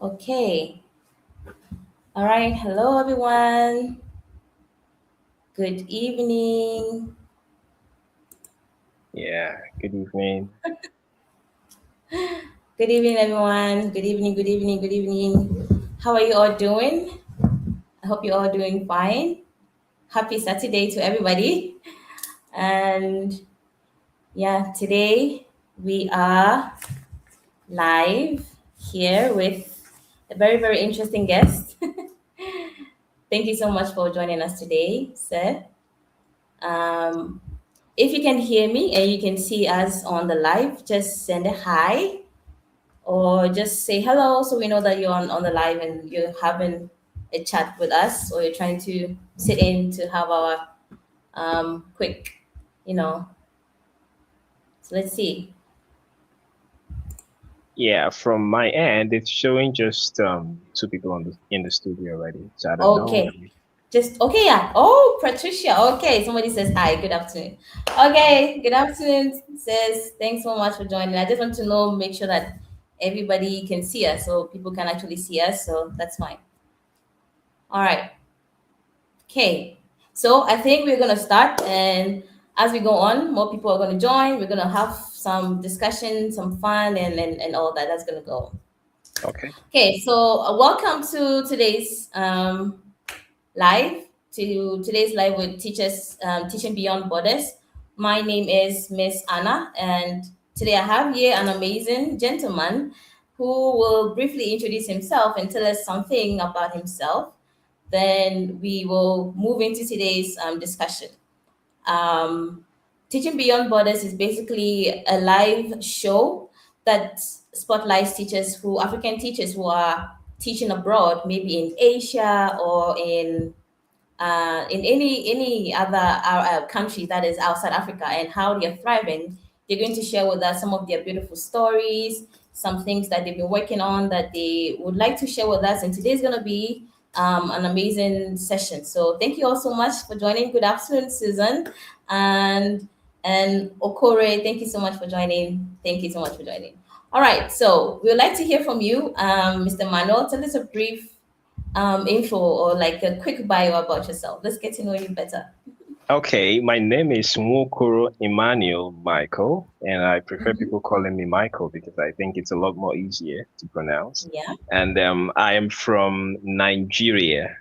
Okay. All right. Hello, everyone. Good evening. Yeah, good evening. Good evening, everyone. Good evening. Good evening. Good evening. How are you all doing? I hope you're all doing fine. Happy Saturday to everybody. And yeah, today we are live here with a very, very interesting guest. Thank you so much for joining us today, sir. Um, if you can hear me and you can see us on the live, just send a hi or just say hello so we know that you're on the live and you're having a chat with us or you're trying to sit in to have our quick, you know. So let's see. Yeah, from my end, it's showing just two people in the studio already. So I don't know. Okay. Just okay, yeah. Oh, Patricia. Okay, somebody says hi. Good afternoon. Okay, good afternoon, sis. Thanks so much for joining. I just want to know, make sure that everybody can see us, so people can actually see us. So that's fine. All right. Okay. So I think we're gonna start, and as we go on, more people are gonna join. We're gonna have some discussion, some fun, and all that. That's gonna go. Okay. Okay. So welcome to today's live to today's live with teachers teaching beyond borders. My name is Miss Anna, and today I have here an amazing gentleman who will briefly introduce himself and tell us something about himself. Then we will move into today's discussion. um, Teaching Beyond Borders is basically a live show that spotlights African teachers who are teaching abroad, maybe in Asia or in any other country that is outside Africa, and how they're thriving. They're going to share with us some of their beautiful stories, some things that they've been working on that they would like to share with us. And today's going to be an amazing session. So thank you all so much for joining. Good afternoon, Susan, and and Okore. Thank you so much for joining. Thank you so much for joining. All right, so we would like to hear from you, Mr. Manuel. Tell us a brief info or like a quick bio about yourself. Let's get to know you better. Okay, my name is Nwokoro Emmanuel Michael, and I prefer Mhm. people calling me Michael because I think it's a lot more easier to pronounce. Yeah. And I am from Nigeria.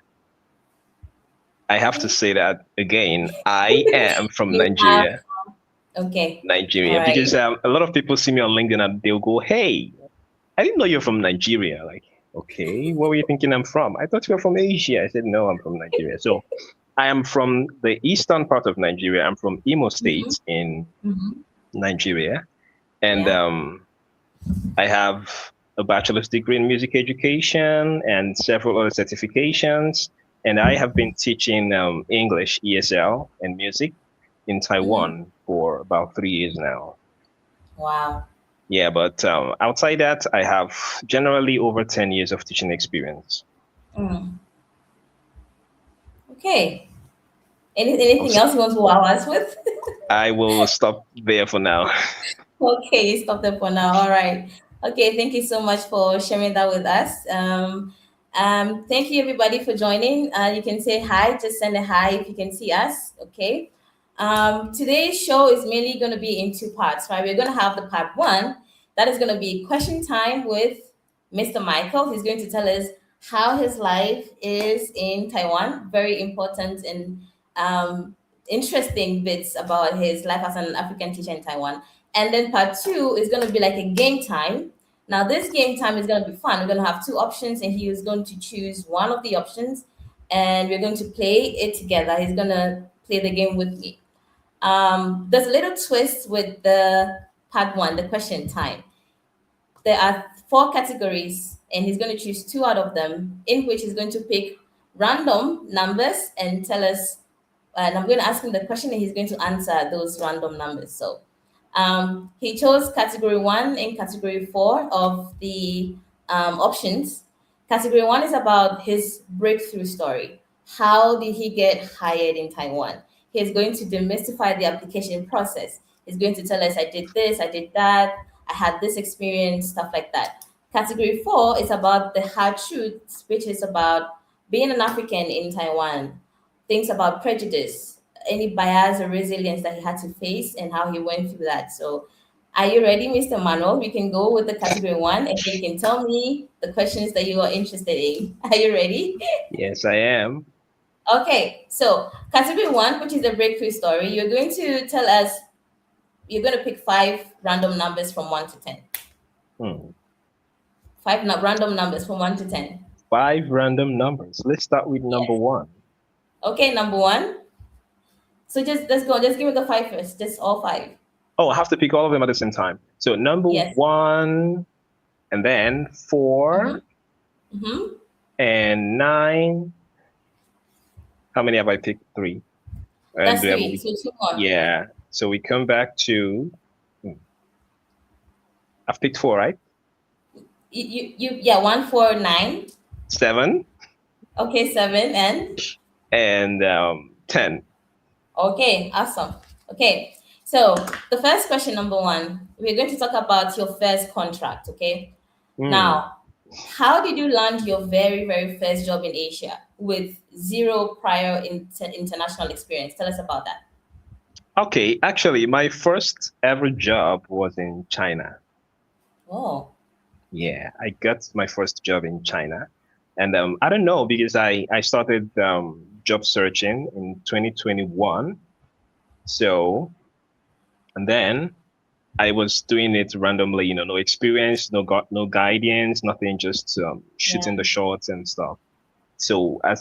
I have to Okay. say that again. I am from You have. Nigeria. Okay. All Nigeria, right. because a lot of people see me on LinkedIn and they'll go, "Hey, I didn't know you're from Nigeria." Like, okay, where were you thinking I'm from? I thought you were from Asia. I said, no, I'm from Nigeria. So I am from the eastern part of Nigeria. I'm from Imo Mm-hmm. State in Mm-hmm. Nigeria. And Yeah. I have a bachelor's degree in music education and several other certifications. And I have been teaching English, ESL, and music in Mm-hmm. Taiwan for about 3 years now. Wow. Yeah, but outside that, I have generally over 10 years of teaching experience. Mm. Okay. Anything Also, else you want to wow us with? I will stop there for now. Okay, stop there for now. All right. Okay, thank you so much for sharing that with us. Thank you everybody for joining. You can say hi, just send a hi if you can see us. Okay. Today's show is mainly going to be in two parts, right? We're going to have the part one that is going to be question time with Mr. Michael. He's going to tell us how his life is in Taiwan. Very important and um, interesting bits about his life as an African teacher in Taiwan. And then part two is going to be like a game time. Now, this game time is going to be fun. We're going to have two options, and he is going to choose one of the options, and we're going to play it together. He's going to play the game with me. There's a little twist with the part one, the question time. There are four categories, and he's going to choose two out of them, in which he's going to pick random numbers and tell us. And I'm going to ask him the question, and he's going to answer those random numbers. So he chose category one and category four of the options. Category one is about his breakthrough story. How did he get hired in Taiwan? He's going to demystify the application process. He's going to tell us, I did this, I did that, I had this experience, stuff like that. Category 4 is about the hard truths, which is about being an African in Taiwan, things about prejudice, any bias or resilience that he had to face, and how he went through that. So, are you ready, Mr. Manuel? We can go with the category 1, and you can tell me the questions that you are interested in. Are you ready? Yes, I am. Okay, so category 1, which is the breakthrough story, you're going to tell us, you're going to pick five random numbers from 1 to 10. Hmm. Random numbers from 1 to 10. 5 random numbers. Let's start with number Yes. one. Okay, number one. So just let's go. Just give me the five first. Just all five. Oh, I have to pick all of them at the same time. So number Yes. one, and then 4 Mm-hmm. and 9. How many have I picked? 3. And That's three. So two more. yeah. So we come back to. I've picked 4, right? Yeah, 1, 4, 9. 7 Okay, 7 and 10. okay, awesome. Okay. So the first question, number one, we're going to talk about your first contract. Okay. Hmm. Now, how did you land your very, very first job in Asia with zero prior international experience? Tell us about that. Okay, actually, my first ever job was in China. Oh. Yeah, I got my first job in China. And I don't know because I started job searching in 2021. So, and then I was doing it randomly, no experience, no guidance, nothing, just shooting the Yeah. shots and stuff. So I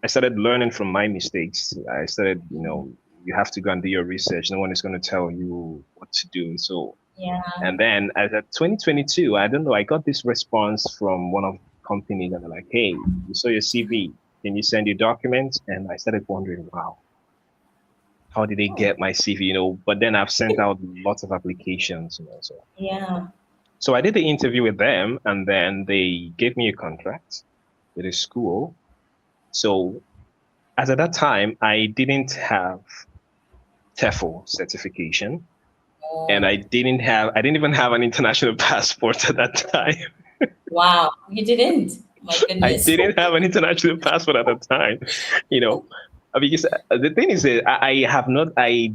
started learning from my mistakes. I started, you have to go and do your research. No one is going to tell you what to do. So, Yeah. and then as at 2022, I don't know, I got this response from one of the companies and they're like, hey, we saw your CV. Can you send your documents? And I started wondering, wow, how did they Oh. get my CV? But then I've sent out lots of applications, so. Yeah. So I did the interview with them and then they gave me a contract with a school. So as at that time, I didn't have TEFL certification and Oh. I didn't even have an international passport at that time. Wow. You didn't. My I goodness. didn't have an international passport at the time, you know, because the thing is that I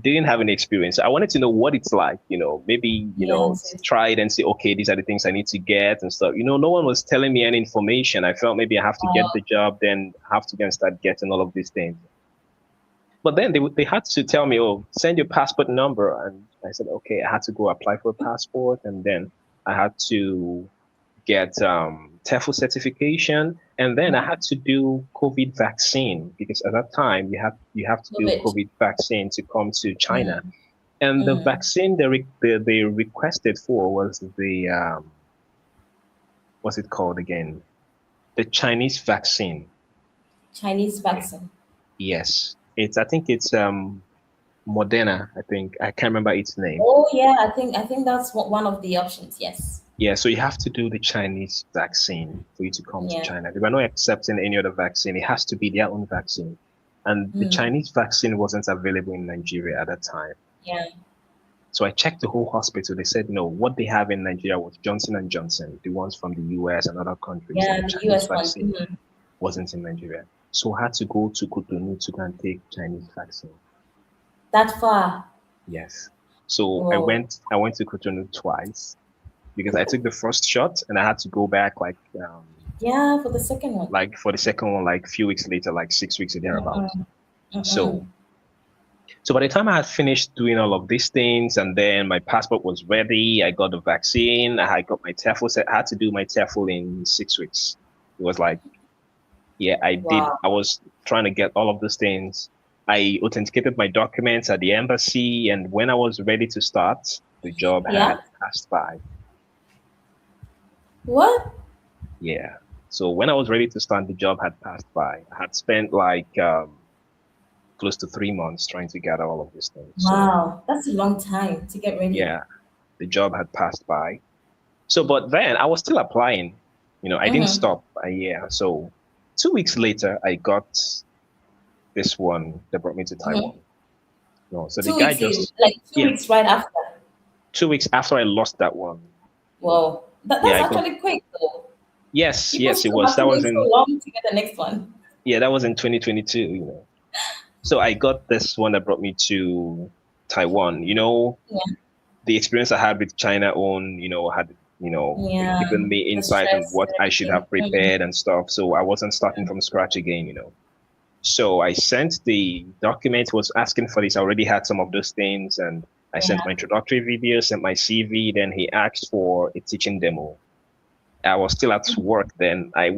didn't have any experience. I wanted to know what it's like, maybe, Yes. try it and say, okay, these are the things I need to get and stuff. No one was telling me any information. I felt maybe I have to get the job, then have to go and start getting all of these things. But then they had to tell me, oh, send your passport number. And I said, okay, I had to go apply for a passport. And then I had to get TEFL certification, and then I Mm-hmm. had to do COVID vaccine because at that time you have to do Love COVID vaccine to come to China. Mm. And the Mm. vaccine they requested for was the what's it called again? The Chinese vaccine. Chinese vaccine. Yes, I think it's Moderna. I think I can't remember its name. Oh yeah, I think that's one of the options. Yes. Yeah, so you have to do the Chinese vaccine for you to come to Yeah. China. They were not accepting any other vaccine. It has to be their own vaccine. And the Mm. Chinese vaccine wasn't available in Nigeria at that time. Yeah. So I checked the whole hospital. They said, no, what they have in Nigeria was Johnson and Johnson, the ones from the US and other countries, and Yeah. the The Chinese U.S. one. vaccine wasn't in Nigeria. So I had to go to Cotonou to go and take Chinese vaccine. That far. Yes. So Whoa. I went to Cotonou twice because I took the first shot and I had to go back Yeah, for the second one. for the second one, like a few weeks later, like 6 weeks or thereabouts. Mm-mm. So, Mm-mm. so by the time I had finished doing all of these things, and then my passport was ready, I got the vaccine, I got my TEFL. I had to do my TEFL in 6 weeks. It was like, yeah, I did. Wow. I was trying to get all of those things. I authenticated my documents at the embassy, and when I was ready to start, the job had Yeah. passed by. What? Yeah. So when I was ready to start, the job had passed by. I had spent like close to 3 months trying to gather all of these things. So Wow. That's a long time to get ready. yeah, the job had passed by. So, but then I was still applying. I didn't Mm-hmm. stop a year. So 2 weeks later, I got this one that brought me to Mm-hmm. Taiwan. No, so the Two guy weeks in, just, like two yeah, weeks right after. 2 weeks after I lost that one. Whoa. Yeah, That's I got actually quick though. yes, People yes, it still was. have to That was wait so in long to get the next one. yeah, that was in 2022. So I got this one that brought me to Taiwan. Yeah, The experience I had with China own, had yeah, given me the insight on stress what and I should everything. have prepared and stuff. So I wasn't starting from scratch again. So I sent the document, was asking for this. I already had some of those things, and I sent my Yeah. introductory video, sent my CV. Then he asked for a teaching demo. I was still at work then. I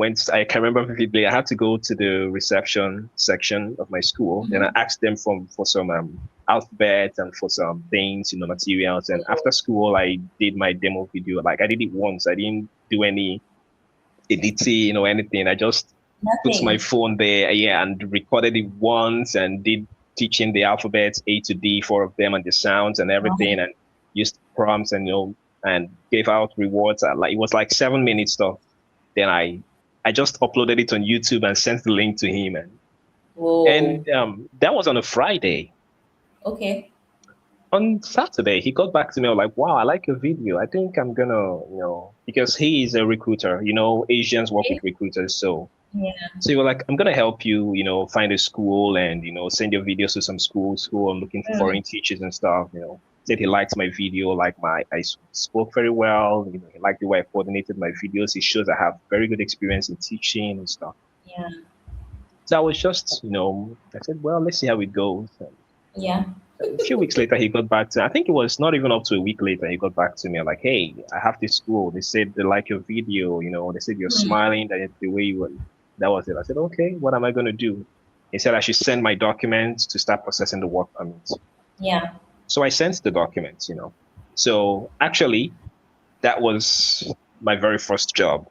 can remember vividly. I had to go to the reception section of my school. Then I Mm-hmm. asked them for some alphabet and for some things, materials. And after school, I did my demo video. Like I did it once. I didn't do any editing or anything. I just put my Nothing. phone there, yeah, and recorded it once and did teaching the alphabets A to D, four of them, and the sounds and everything, Right. and used prompts and and gave out rewards. Like it was like 7 minutes stuff. Then I just uploaded it on YouTube and sent the link to him, and Whoa. that was on a Friday. Okay. On Saturday, he got back to me. I was like, "Wow, I like your video. I think I'm gonna, because he is a recruiter. Asians work with Okay. recruiters, so." Yeah. So you were like, I'm gonna help you, find a school and send your videos to some schools who are looking for Mm. foreign teachers and stuff. Said he liked my video, like I spoke very well. He liked the way I coordinated my videos. He shows I have very good experience in teaching and stuff. Yeah. So I was just, I said, well, let's see how it goes. And Yeah. a few weeks later, he got back to. I think it was not even up to a week later. He got back to me like, "Hey, I have this school. They said they like your video. They said you're Hmm. smiling. That the way you were." That was it. I said, "Okay, what am I going to do?" He said I should send my documents to start processing the work permit. Yeah. So I sent the documents. So actually, that was my very first job,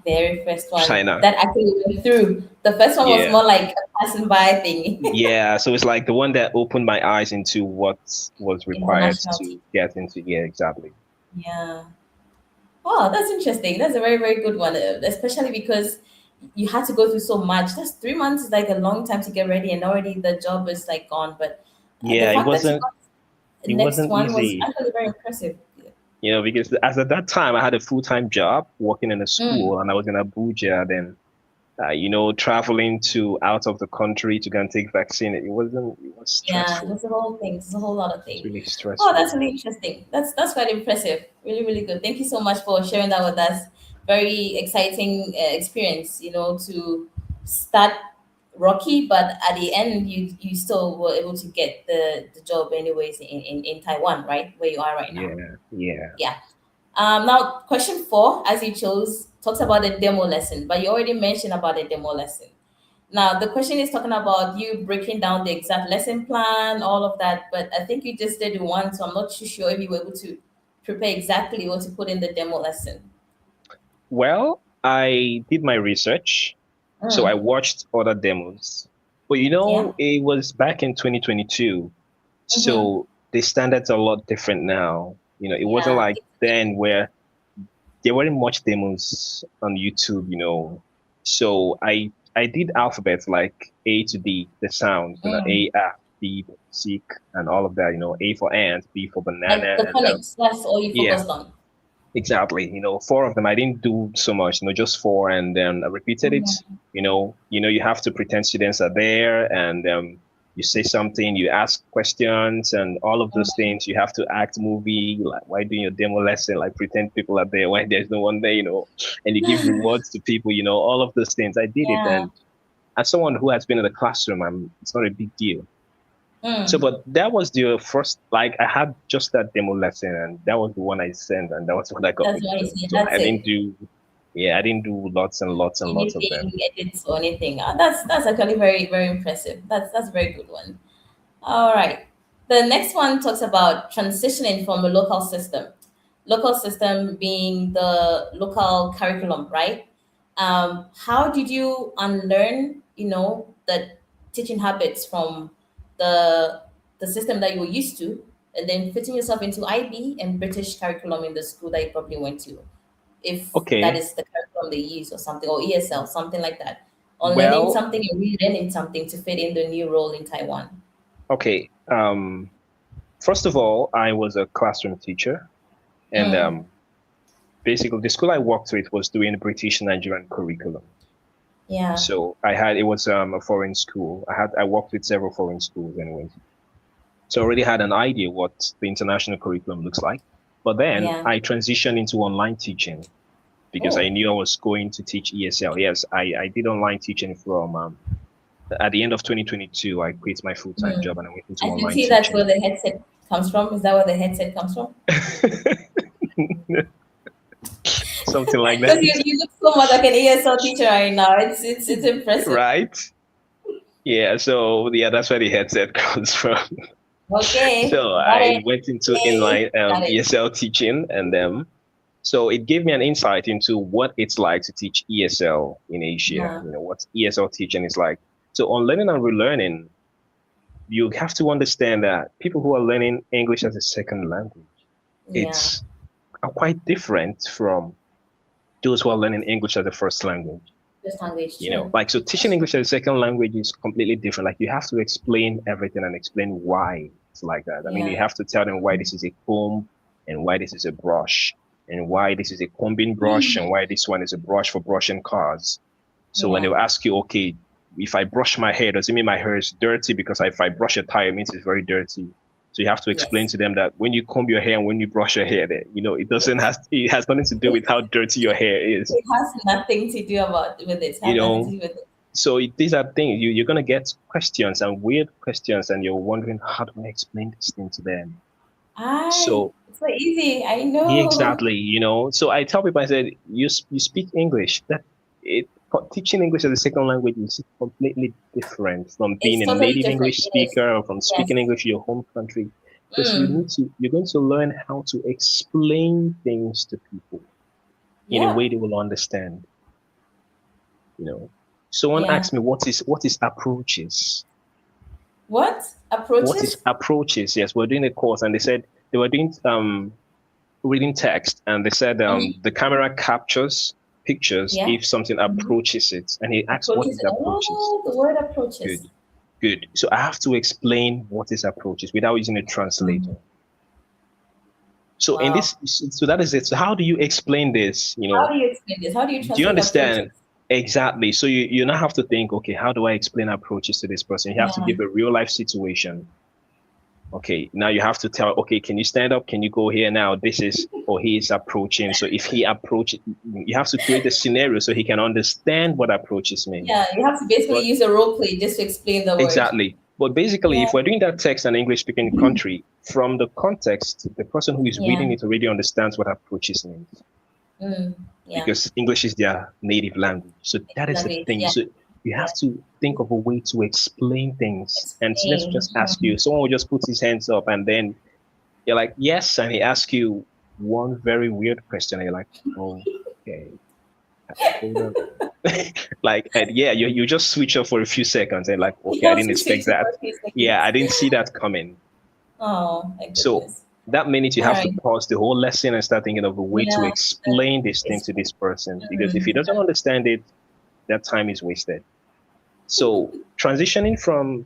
Very first one China. that actually went through. The first one was Yeah. more like a passing by thing. Yeah, so it's like the one that opened my eyes into what was required International to team. get into. Yeah, exactly. Yeah. Oh, that's interesting. That's a very, very good one, especially because you had to go through so much. That's 3 months is like a long time to get ready, and already the job is like gone. But the Yeah, it fact that you wasn't got the it next wasn't one was easy, actually very impressive. because as at that time I had a full-time job working in a Mm. school and I was in Abuja then. Traveling to out of the country to go and take vaccine, it was Yeah, stressful. there's a whole thing. There's a whole lot of It's things. really Oh, stressful. that's really interesting. That's quite impressive. Really, really good. Thank you so much for sharing that with us. Very exciting experience. To start rocky, but at the end, you still were able to get the job anyways in Taiwan, right, where you are right now. Yeah, yeah. Yeah. Now, question four, as you chose, talks about the demo lesson, but you already mentioned about the demo lesson. Now, the question is talking about you breaking down the exact lesson plan, all of that, but I think you just did one, so I'm not too sure if you were able to prepare exactly what to put in the demo lesson. Well, I did my research, so I Mm, watched other demos. But yeah. it was back in 2022, Mm-hmm. so the standards are a lot different now. It wasn't Yeah. like then where there weren't much demos on YouTube. So I did alphabets like A to D, the sounds, Mm. A, F, B, seek, and all of that. A for ant, B for Like banana, the and phonics, that's all you yeah, focused on. exactly. Four of them. I didn't do so much. Just four, and then I repeated it. Mhm. You have to pretend students are there, and you say something, you ask questions, and all of those things. You have to act movie, like why doing your demo lesson, like pretend people are there when there's no one there. And you give rewards to people. All of those things. I did it, Yeah. and as someone who has been in the classroom, it's not a big deal. So, Mm. but that was the first, like, I had just that demo lesson, and that was the one I sent, and that was what I got me That's the what you job. see. So That's I didn't it. do, yeah, I didn't do lots and lots and lots of them. Anything, edits or anything. That's actually very, very impressive. That's a very good one. All right. The next one talks about transitioning from a local system. Local system being the local curriculum, right? How did you unlearn, the teaching habits from the the system that you were used to, and then fitting yourself into IB and British curriculum in the school that you probably went to, if that Okay, is the curriculum they use or something, or ESL, something like that. On learning well, something and relearning something to fit in the new role in Taiwan. okay. First of all, I was a classroom teacher, and Mm, basically the school I worked with was doing British Nigerian curriculum. Yeah. So it was a foreign school. I worked with several foreign schools anyways. So I already had an idea what the international curriculum looks like. But then Yeah. I transitioned into online teaching because I Oh. knew I was going to teach ESL. Yes, I did online teaching from at the end of 2022. I quit my full-time Hmm. job and I went into I can online see that's where teaching. the headset comes from. Is that where the headset comes from? Something like Because that, you look so much like an ESL teacher right now. It's impressive. right? Yeah, so yeah, that's where the headset comes from. Okay, So got I it. went into Yay, inline got it. ESL teaching, and so it gave me an insight into what it's like to teach ESL in Asia. Yeah, What ESL teaching is like. So on learning and relearning, you have to understand that people who are learning English as a second language, yeah. it's are quite different from those who are learning English as a first language. Just language, true. Like so teaching That's true. English as a second language is completely different. Like you have to explain everything and explain why it's like that. I mean, you Yeah. have to tell them why this is a comb and why this is a brush and why this is a combing brush and why this one is a brush for brushing cars. So when they Yeah. will ask you, okay, if I brush my hair, does it mean my hair is dirty? Because if I brush a tire, it means it's very dirty. So you have to explain Yes. to them that when you comb your hair and when you brush your hair, that it has nothing to do with how dirty your hair is. It has nothing to do about with it. It You has nothing to know, do with it. so these are things you're gonna get questions and weird questions, and you're wondering how do I explain this thing to them. I So it's so easy. I yeah, know. exactly, So I tell people, I said, you speak English. That it Teaching English as a second language is completely different from being It's a totally native different. English It is. speaker or from Yes. speaking English in your home country, because Mm. you're going to learn how to explain things to people in a Yeah. way they will understand. You know, Someone Yeah. asked me what is approaches. What What is approaches? approaches? Yes, we're doing a course, and they said they were doing reading text, and they said Hmm. the camera captures pictures Yeah. if something Hmm. approaches it, and he asked what Approaches. is approaches. Oh, the word approaches. Good, good. So I have to explain what is approaches without using a Mhm. translator. So Wow. so that is it. So how do you explain this? How do you explain this? How do you Do you translate approaches? understand? Exactly. So you now have to think, okay, how do I explain approaches to this person? You have to Yeah. give a real life situation. Okay, now you have to tell, okay, can you stand up? Can you go here now? Or he is approaching. So if he approaches, you have to create a scenario so he can understand what approaches mean. Yeah. You have to basically But use a role play just to explain the word. exactly. But basically, Yeah. if we're doing that text in English speaking country, from the context, the person who is Yeah. reading it already understands what approaches means Mm. Yeah. because English is their native language. So that is the Language. thing. Yeah. So you have to think of a way to explain things. And students will Explain. just ask you, someone will just put his hands up and then you're like, yes, and he asks you one very weird question, and you're like, oh, okay, hold on. Like, and yeah, you just switch off for a few seconds and like, You okay, I have didn't to expect switch it for that. a few Yeah, I seconds. didn't see that coming. Oh my So goodness. that minute you All have to right. pause the whole lesson and start thinking of a way to Yeah. That explain this thing is. to this person. Because if he Mm. doesn't understand it, that time is wasted. So transitioning from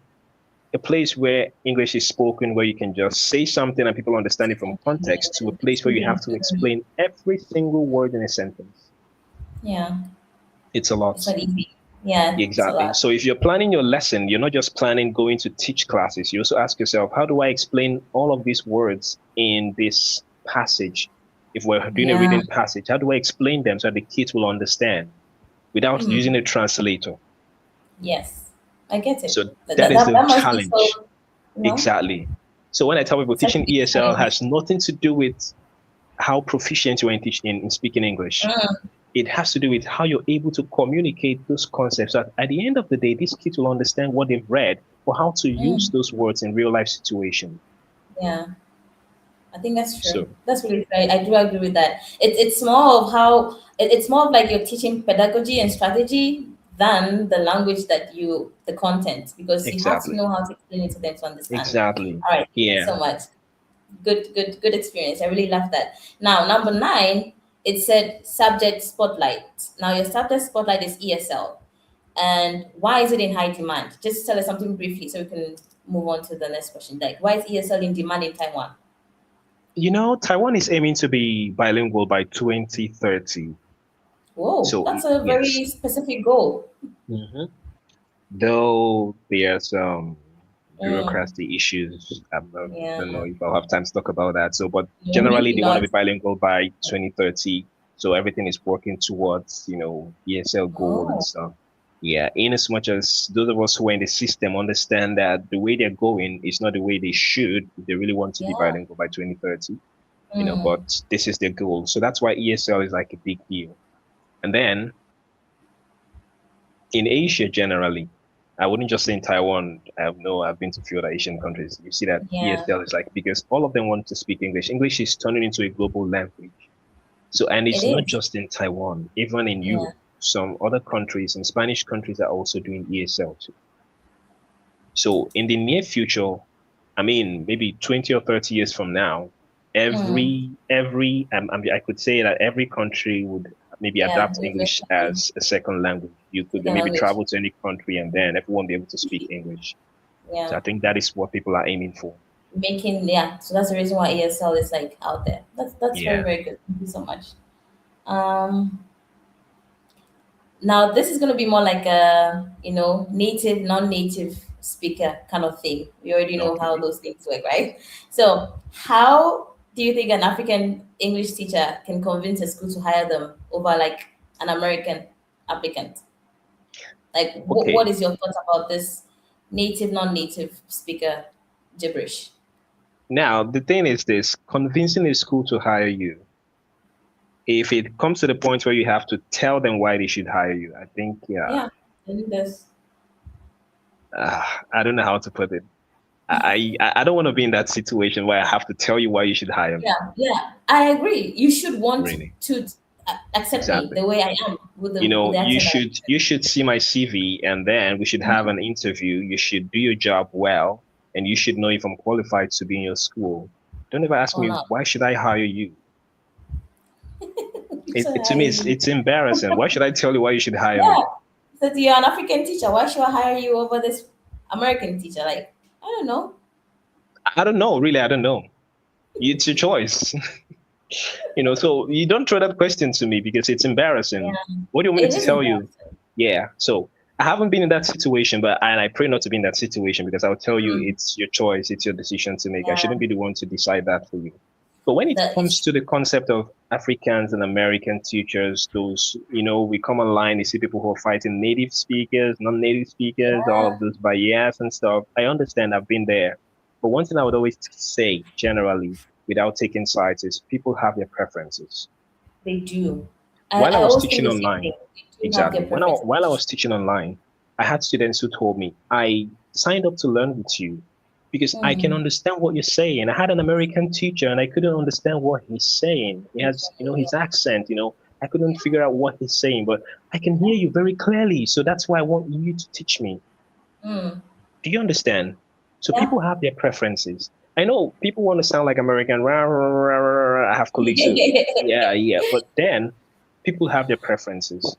a place where English is spoken, where you can just say something and people understand it from context, to a place where you have Explain. to explain every single word in a sentence. Yeah. It's a It's lot. not easy. Yeah. It's a Exactly. lot. So if you're planning your lesson, you're not just planning going to teach classes. You also ask yourself, how do I explain all of these words in this passage? If we're doing a Yeah. reading passage, how do I explain them so that the kids will understand without Mm. using a translator? Yes. I get it. So that is the That must be challenge. so. You know, Exactly. So when I tell people such a teaching big ESL challenge. has nothing to do with how proficient you are in speaking English. Mm. It has to do with how you're able to communicate those concepts. So at the end of the day, these kids will understand what they've read or how to use Mm. those words in real life situations. Yeah. I think that's true. So That's really fair. I do agree with that. It's more of how it's more of like you're teaching pedagogy and strategy than the language that the content, because you have to exactly, know how to explain it to them to understand. exactly, All right, thank you yeah. so much. Good experience. I really love that. Now, number nine, it said subject spotlight. Now, your subject spotlight is ESL, and why is it in high demand? Just tell us something briefly so we can move on to the next question. Like, why is ESL in demand in Taiwan? Taiwan is aiming to be bilingual by 2030. Whoa, So that's a yes. very specific goal. hmm Though there's Mm, bureaucracy issues, yeah, don't know if I'll have time to talk about that. So, but no, generally maybe they want to not. be bilingual by 2030. So everything is working towards, ESL goal and Oh, stuff. Yeah, in as much as those of us who are in the system understand that the way they're going is not the way they should if they really want to be yeah. bilingual by 2030, Mm, but this is their goal. So that's why ESL is like a big deal. And then in Asia generally, I wouldn't just say in Taiwan. I've been to a few other Asian countries. You see that yeah, ESL is like because all of them want to speak English. English is turning into a global language. So, and it it's not is. just in Taiwan, even in Yeah, Europe. Some other countries and Spanish countries are also doing ESL too. So in the near future, I mean, maybe 20 or 30 years from now, mm, I could say that every country would maybe yeah, adapt we've English definitely as a second language. You could second maybe language. travel to any country and then everyone be able to speak English. So Yeah, I think that is what people are aiming for. making yeah. So that's the reason why ESL is like out there. That's very Yeah. very good. Thank you so much. Um, Now, this is going to be more like a, native, non-native speaker kind of thing. We already know how Okay. those things work, right? So, how do you think an African English teacher can convince a school to hire them over like an American applicant? Like, what Okay. is your thoughts about this native, non-native speaker gibberish? Now, the thing is this, convincing a school to hire you, if it comes to the point where you have to tell them why they should hire you, I think, yeah, Yeah, I think that's I don't know how to put it. I don't want to be in that situation where I have to tell you why you should hire me. yeah. I agree. You should want Really. to accept me Exactly. the way I am with the You accent that should see my CV and then we should have an interview. You should do your job well and you should know if I'm qualified to be in your school. Don't ever ask or me not. why should I hire you? So To me it's embarrassing. Why should I tell you why you should hire yeah. me? So you're an African teacher. Why should I hire you over this American teacher? Like, I don't know. I don't know, really, I don't know. It's your choice. So you don't throw that question to me because it's embarrassing. Yeah, What do you want me it to is tell you? embarrassing. Yeah. So I haven't been in that situation, and I pray not to be in that situation because I'll tell you Mm, it's your choice, it's your decision to make. I yeah, shouldn't be the one to decide that for you. But when it that comes is to the concept of Africans and American teachers, we come online, you see people who are fighting native speakers, non-native speakers, all of yeah, those barriers and stuff. I understand, I've been there. But one thing I would always say generally, without taking sides, is people have their preferences. they do. While I I was always think teaching the same online, thing. They do have exactly. their While I preferences. was teaching online, I had students who told me, I signed up to learn with you because I can Mm, understand what you're saying. I had an American teacher and I couldn't understand what he's saying. He has, yeah, his accent, I couldn't figure out what he's saying, but I can hear you very clearly. So that's why I want you to teach me. mm, Do you understand? So yeah. people have their preferences. I know people want to sound like American. Rah, rah, rah, rah, rah. I have colleagues who, yeah, yeah. But then people have their preferences.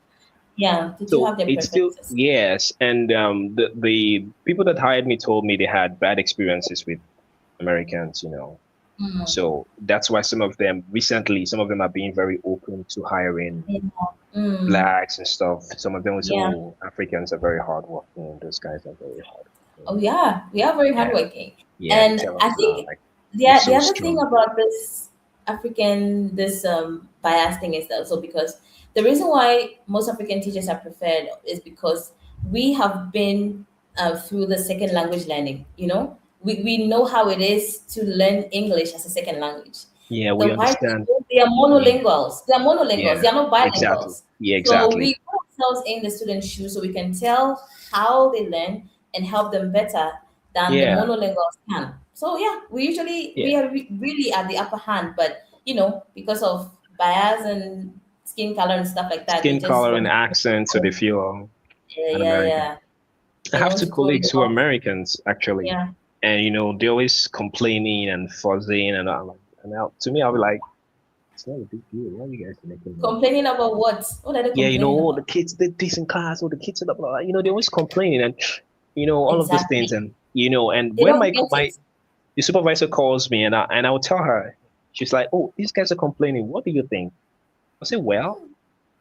Yeah, they do So have their it's still, preferences. yes. And the people that hired me told me they had bad experiences with Americans. Mm, So that's why some of them are being very open to hiring yeah, mm, blacks and stuff. Some of them will say, yeah. oh, Africans are very hardworking. Those guys are very hardworking. Oh yeah, we are very Yeah. hardworking, Yeah, they and tell I us that. think Like, we're the so other thing strong. about this bias thing is that also because the reason why most African teachers are preferred is because we have been through the second language learning. We know how it is to learn English as a second language. Yeah, The we white understand. people, they are Yeah, monolinguals. They are monolinguals. yeah, They are not exactly. bilinguals. Yeah, So exactly. we put ourselves in the student's shoes so we can tell how they learn and help them better than the Yeah, monolinguals can. So yeah, we yeah. are really at the upper hand, but because of bias and skin color and stuff like that, they Skin just color don't and want accent, so they to. feel Yeah, an yeah, American. yeah. I They don't have want two to throw you colleagues who are off. Americans actually, Yeah. and they're always complaining and fuzzing, and I'm like, to me, I'll be like, it's not a big deal. Why are you guys making noise? Complaining about what? What are they Yeah, complaining the about? kids did this in class, or the kids are blah, blah, blah. They're always complaining, and all of those things, Exactly. and and They when don't get my it. the supervisor calls me, and I will tell her, She's like, oh, these guys are complaining. What do you think? I said, well,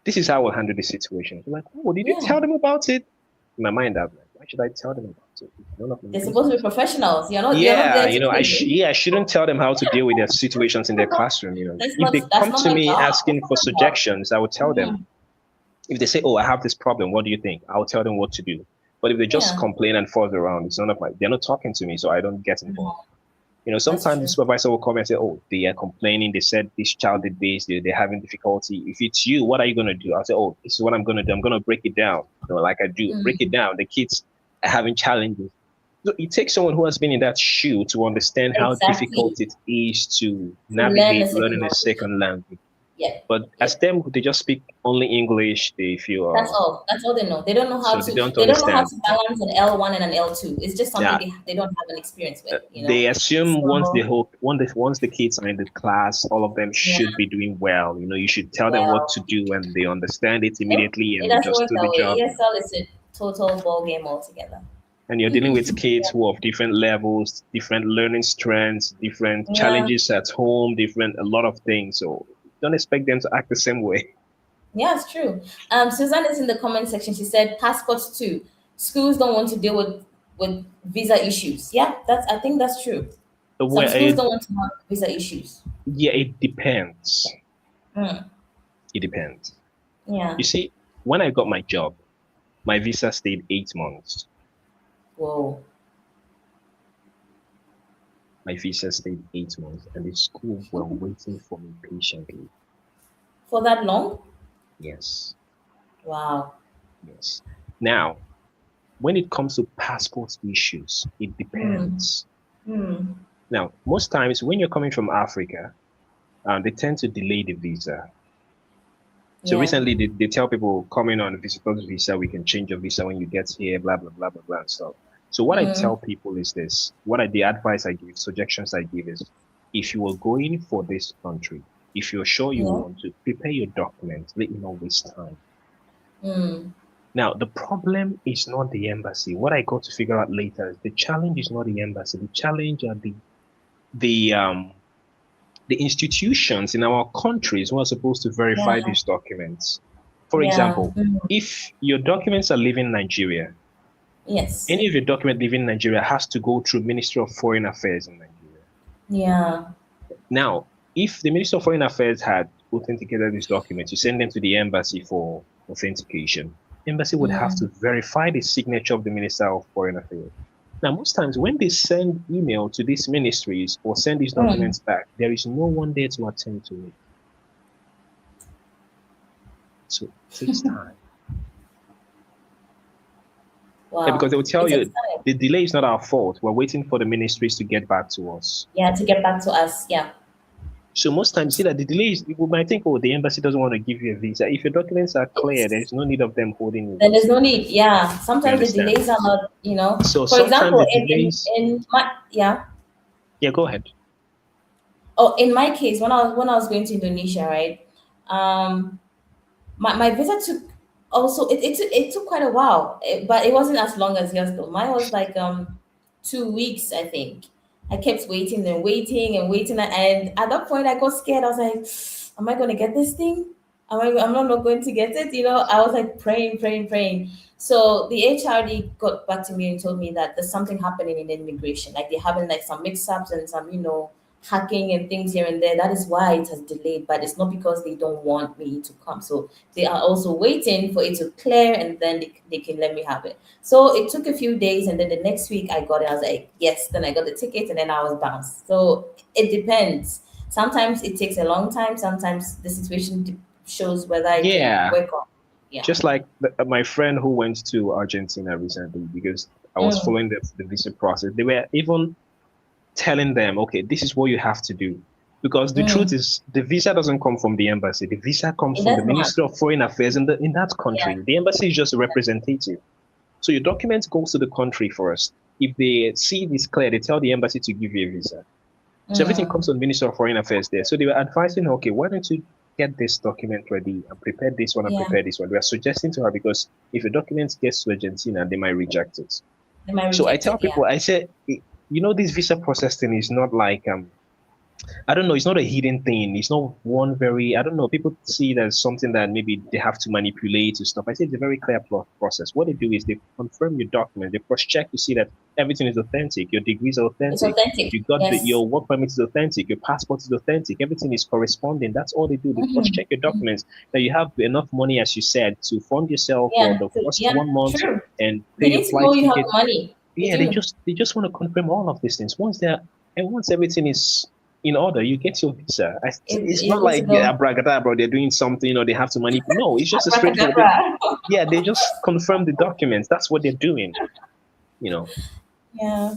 this is how we'll handle the situation. She's like, oh, did you Yeah. tell them about it? In my mind, I'm like, why should I tell them about it? It's none of my They're supposed to be business. professionals. You're not Yeah, there to play. I shouldn't tell them how to deal with their situations in their classroom. If they That's come not to my me job. asking That's for not my job. suggestions, I would tell them. Mhm. If they say, "Oh, I have this problem. What do you think?" I'll tell them what to do. But if they just Yeah. complain and fall around, it's none of my. They're not talking to me, so I don't get involved. No, that's Sometimes the true. supervisor will come and say, "Oh, they are complaining. They said this child did this. They're having difficulty. If it's you, what are you gonna do?" I'll say, "Oh, this is what I'm gonna do. I'm gonna break it down. Like I do, break it Mm. down. The kids are having challenges." So it takes someone who has been in that shoe to understand how difficult Exactly. it is to To learn a navigate second learning a language. second language. Yep. But as Yep. them, they just speak only English. They feel That's all. That's all they know. They don't know how so they to. don't They don't know how understand. to balance an L1 and an L2. It's just something Yeah, they don't have an experience with. they assume So once the kids are in the class, all of them yeah. should be doing well. You should tell them what to Well, do, and they understand it nope. immediately, It and they doesn't just work do the that way. job. ESL is a total ball game altogether. And you're dealing with kids who are of different levels, different learning strengths, different Yeah. challenges at home, different a lot of things. So don't expect them to act the same way. Yeah, it's true. Suzanne is in the comment section. She said passports too. Schools don't want to deal with visa issues. Yeah, I think that's true. Some Well, schools don't want to have visa issues. yeah, it depends. Mm. It depends. Yeah. You see, when I got my job, my visa stayed 8 months. Whoa. My visa stayed 8 months, and the school were waiting for me patiently. For that long? Yes, Wow. yes. Now, when it comes to passport issues, it Hmm. depends. Hmm. Now, most times when you're coming from Africa, they tend to delay the visa. So Yeah. recently, they tell people coming on a visitor's visa, we can change your visa when you get here, blah, blah, blah, blah, blah, and stuff. So what I Hmm. tell people is this, the advice I give, suggestions I give is, if you are going for this country, if you're sure you Yeah. want to, prepare your documents, let me not waste time. Hmm. Now, the problem is not the embassy. What I got to figure out later is the challenge is not the embassy. The challenge are the um the institutions in our countries who are supposed to verify Yeah. these documents. For Yeah. example, Hmm. if your documents are leaving Nigeria, Yes. any of your document leaving Nigeria has to go through Ministry of Foreign Affairs in Nigeria. Yeah. Now, if the Ministry of Foreign Affairs had authenticated these documents, you send them to the embassy for authentication. Embassy would have Hmm. to verify the signature of the Minister of Foreign Affairs. Now, most times when they send email to these ministries or send these Hmm. documents back, there is no one there to attend to it. So it takes time. Yeah, because Wow. they will tell It takes you time. the delay is not our fault. We're waiting for the ministries to get back to us. Yeah, to get back to us. Yeah. So most times, see that the delay is, people might think, oh, the embassy doesn't want to give you a visa. If your documents are clear, Yes. there's no need of them holding your Then there's visa. no need. Yeah. You Sometimes the understand? delays are not. So For sometimes example, the delays, in my yeah. yeah, go ahead. Oh, in my case, when I was going to Indonesia, right? Um, my visa took also it took quite a while, but it wasn't as long as yours though. Mine was like 2 weeks, I think. I kept waiting and waiting and waiting, and at that point I got scared. I was like, "Am I going to get this thing? I'm not going to get it." I was like praying, praying, praying. So the HRD got back to me and told me that there's something happening in immigration, like they're having like some mix-ups and some hacking and things here and there. That is why it has delayed, but it's not because they don't want me to come. So they are also waiting for it to clear, and then they can let me have it. So it took a few days, and then the next week I got it. I was like, yes. Then I got the ticket, and then I was bounced. So it depends. Sometimes it takes a long time. Sometimes the situation shows whether I can Yeah, work on. Yeah. just like my friend who went to Argentina recently, because I was Mm, following the visa process. They were even telling them, okay, this is what you have to do. Because the truth mm. is, the visa doesn't come from the embassy. The visa comes It from the does not. Ministry of Foreign Affairs in that Yeah. country. The embassy is just a representative. So your document goes to the country first. If they see this clear, they tell the embassy to give you a visa. So everything Mm, comes to the Ministry of Foreign Affairs there. So they were advising her, okay, why don't you get this document ready and prepare this one and yeah. prepare this one. We are suggesting to her because if a document gets to Argentina, they might reject it. They might So I reject tell it. Yeah. people, I say, this visa process thing is not like I don't know. It's not a hidden thing. It's not one very. I don't know. People see it as something that maybe they have to manipulate and stuff. I say it's a very clear process. What they do is they confirm your document. They cross check to see that everything is authentic. Your degrees are It's authentic. authentic. You got Yes. your work permit is authentic. Your passport is authentic. Everything is corresponding. That's all they do. They cross Mm-hmm. check your documents. That you have enough money, as you said, to fund yourself for Yeah. the So, first yeah. 1 month True. and pay They your need to flight know you have ticket. the money. They Yeah, do. they just want to confirm all of these things. Once everything is in order, you get your visa. It's You're not good to like go. abracadabra, they're doing something or they have to manipulate. No, it's just a straightforward. Abracadabra. Yeah, they just confirm the documents. That's what they're doing. You know. Yeah.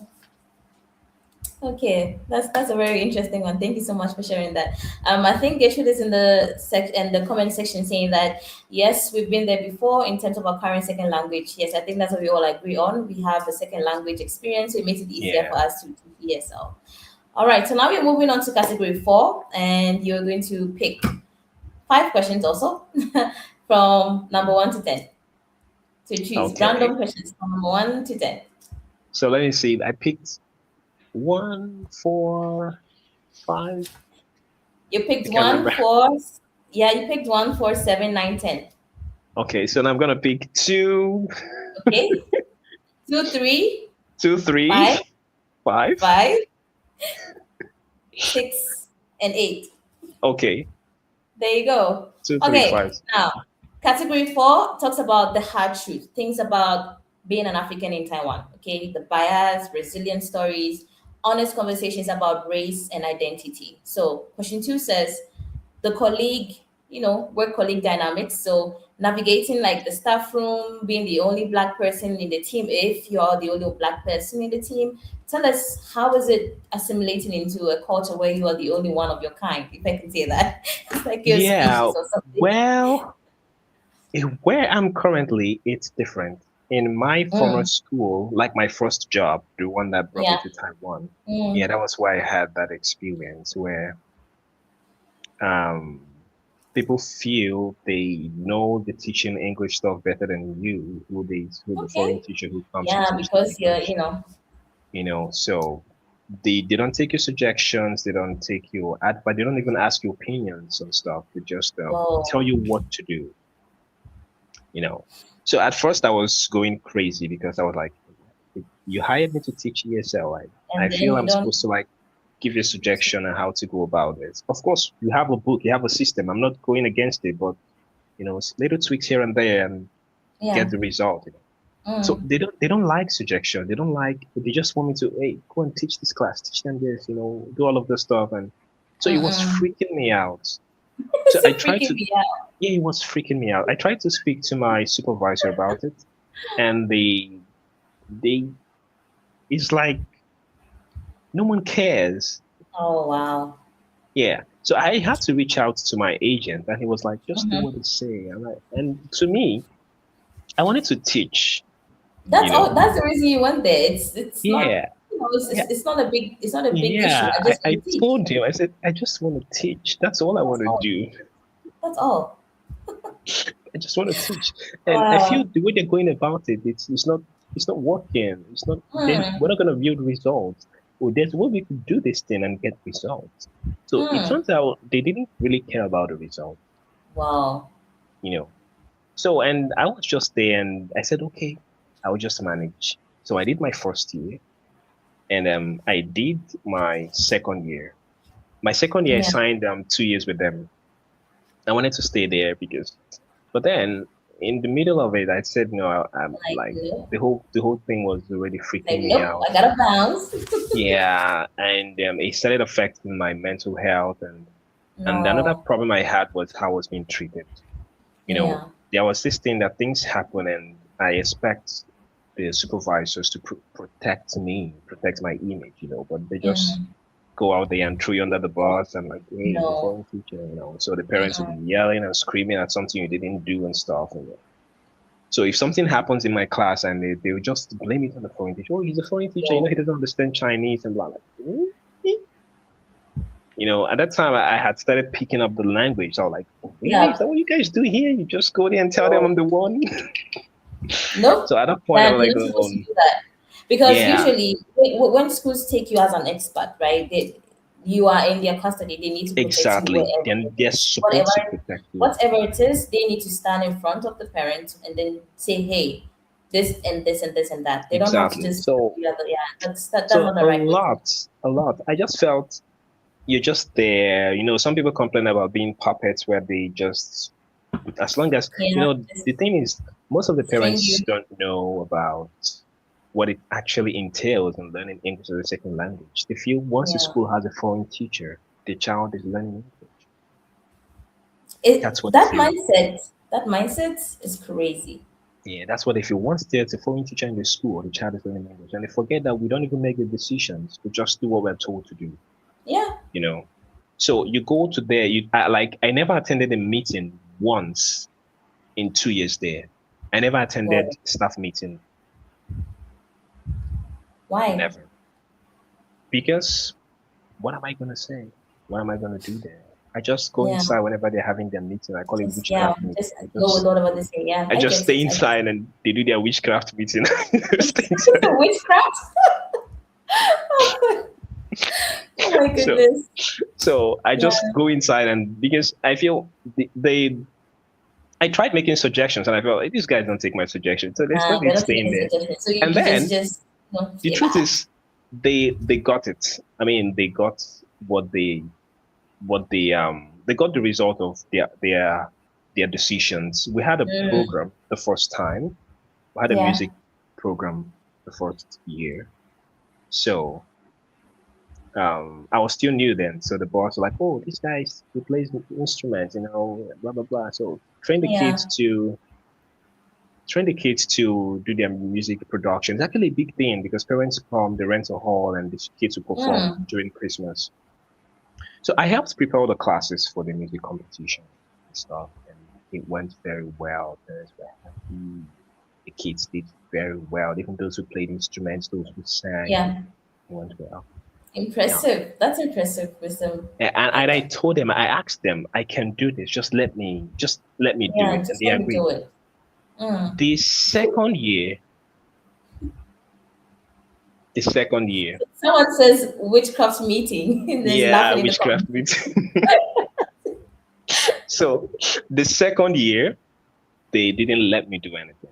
Okay, that's a very interesting one. Thank you so much for sharing that. I think Gertrude is in the comment section saying that yes, we've been there before in terms of our current second language. Yes, I think that's what we all agree on. We have a second language experience, so it makes it easier Yeah. for us to do ESL. All right, so now we're moving on to category 4, and you're going to pick 5 questions also from number 1 to 10 to choose Okay. random questions from number 1 to 10. So let me see. I picked 1, 4, 5. You picked I can't one, remember. 4, yeah, you picked 1, 4, 7, 9, 10. Okay, so now I'm gonna pick two, Okay, 2, 3, two, three, 5, five. 5, 6, and 8. Okay, There you go. two, three, Okay, five. now category 4 talks about the hard truth, things about being an African in Taiwan. Okay, the bias, resilient stories, honest conversations about race and identity. So, question 2 says, the colleague, work colleague dynamics. So navigating like the staff room, being the only black person in the team, if you're the only black person in the team. Tell us, how is it assimilating into a culture where you are the only one of your kind, if I can say that? It's like your Yeah. species or something. Well, where I'm currently, it's different. In my former Mm, school, like my first job, the one that brought me yeah. to Taiwan, yeah, Mm, that was where I had that experience where um, people feel they know the teaching English stuff better than you, who the foreign okay. teacher who comes to Yeah, teach the because you're, English. So they don't take your suggestions, they don't take your advice, they don't even ask your opinions and stuff. They just tell whoa. you what to do. you know. So at first I was going crazy because I was like, you hired me to teach ESL. I And then feel you I'm don't. supposed to like give you a suggestion on how to go about it. Of course, you have a book, you have a system. I'm not going against it, but little tweaks here and there and get Yeah. the result. So Mm, they don't like suggestion. They just want me to, hey, go and teach this class, teach them this, do all of this stuff. And so it was mm-mm. freaking me out. So It's I so tried freaking to, me out. yeah, it was freaking me out. I tried to speak to my supervisor about it, and they it's like no one cares. Oh, wow. Yeah. So I had to reach out to my agent, and he was like, just do what Mhm. they say. And to me, I wanted to teach, That's you all. know. That's the reason you went there. It's not. Yeah. Yeah. It's not a big issue. Yeah. I I, just I want to teach. told him, I said, I just want to teach. That's all I That's want to all. do. That's all. I just want to teach. And I feel Wow. the way they're going about it, it's not working. Hmm. We're not gonna build results. Well, there's a way we could do this thing and get results. So it Hmm. turns out they didn't really care about the result, Wow. you know. So and I was just there and I said, okay, I'll just manage. So I did my first year and I did my second year. My second year I Yeah. signed 2 years with them. I wanted to stay there but then in the middle of it, I said no. I'm Like like no. the whole thing was already Like freaking me nope. out. I gotta bounce. Yeah, and it started affecting my mental health, and another No. problem I had was how I was being treated. You know, Yeah. there was this thing that things happen, and I expect the supervisors to protect me, protect my image, but they just Mm. go out there and throw you under the bus and like, hey, you're a No. foreign teacher. So the parents will be Mm-mm. yelling and screaming at something you didn't do and stuff. So if something happens in my class and they'll just blame it on the foreign teacher, oh, he's a foreign teacher, Whoa. he doesn't understand Chinese and blah, blah. At that time I had started picking up the language. So I was like, oh, really? Is Yeah. that what you guys do here? You just go there and tell them Whoa. I'm the one? Nope. So at that point, I'm That like, you're not supposed to oh, do that because yeah, usually when schools take you as an expert, right? you are in their custody, they need to protect you Exactly. wherever Then it they're is. supposed to protect you. Whatever it is, they need to stand in front of the parent and then say, hey, this and this and this and that. They don't have to Exactly. just yeah, that's So not the right way. a lot. I just felt you're just there. Some people complain about being puppets where they just, as long as, Yeah, just the thing is, most of the string parents you. don't know about what it actually entails in learning English as a second language. They feel once a Yeah. school has a foreign teacher, the child is learning English. It That's what they that feel. mindset, that mindset is crazy. Yeah, that's what they feel. Once there's a foreign teacher in the school, the child is learning English. And they forget that we don't even make the decisions. We just do what we're told to do. Yeah. you know. So you go to there. I never attended a meeting once in 2 years there. I never attended Wow. staff meeting, Why? never. Because what am I gonna say? What am I gonna do there? I just go Yeah. inside whenever they're having their meeting. I call it Just yeah, witchcraft meeting. just go with whatever they say. Yeah, I I just get stay it. I get inside and they do their witchcraft meeting. Stay it. inside. Witchcraft. Oh my So goodness. so I Yeah. just go inside, and because I feel I tried making suggestions and I felt like, these guys don't take my suggestions, so there's no They're need not taking staying any there. suggestions. So And you then just the stay truth back. is, they got it. I mean, they got what they got the result of their decisions. We had a Mm, program the first time. We had a yeah. music program the first year. So I was still new then. So the boss was like, "Oh, this guy he plays the instruments, blah blah blah." So Yeah. train the kids to do their music production. It's actually a big thing because parents come, they rent a hall, and the kids will perform Mm. during Christmas. So I helped prepare all the classes for the music competition and stuff, and it went very well. Parents were happy. The kids did very well. Even those who played instruments, those who sang, Yeah. it went well. Yeah. Impressive. That's impressive, wisdom. And I told them, I asked them, I can do this. Just let me do Yeah, it, and just they let me agreed. do it. Mm. The second year, the second year, Someone says witchcraft meeting. There's yeah, laughing in the witchcraft comments. meeting. So the second year, they didn't let me do anything.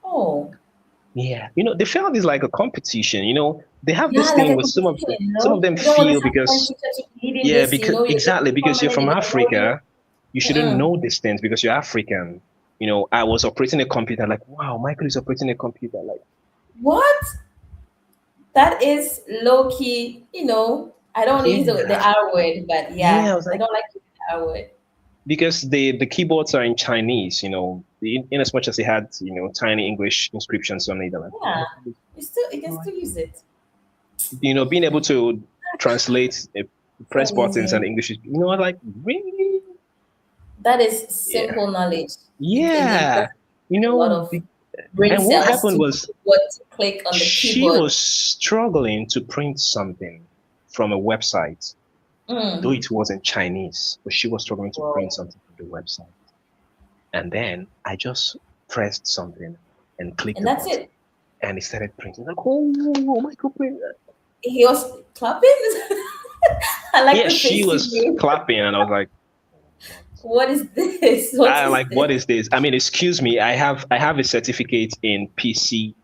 Oh, Yeah, they felt it's like a competition. They have yeah, this like thing a with competition, some of them You don't want to feel have one because teacher to be leading yeah, this, because you're going to exactly come because you're in and from you're going to know this. Africa, you shouldn't Mm-mm. know these things because you're African. I was operating a computer like, wow, Michael is operating a computer like, What? That is low key, I don't want to use the yeah, R word, but yeah. I yeah, was I like, don't like using the R word. because the keyboards are in Chinese, in as much as it had, tiny English inscriptions on it. I'm like, Yeah, you can oh, still use it. being able to translate, So press buttons and easy. English, like, really? That is Yeah. simple knowledge. It Yeah. doesn't You take a lot know, of be- brain and what cells happened to was what to click on the she keyboard. was struggling to print something from a website, though Mm. it wasn't Chinese, but she was struggling to print Whoa. something from the website. And then I just pressed something and clicked And the that's button, it. and it started printing. Like, oh my God, print. He was clapping. I like Yeah, the she face he was made. clapping, and I was like, what? What is this? What I'm is like, what this? is this? I mean, excuse me, I have a certificate in PC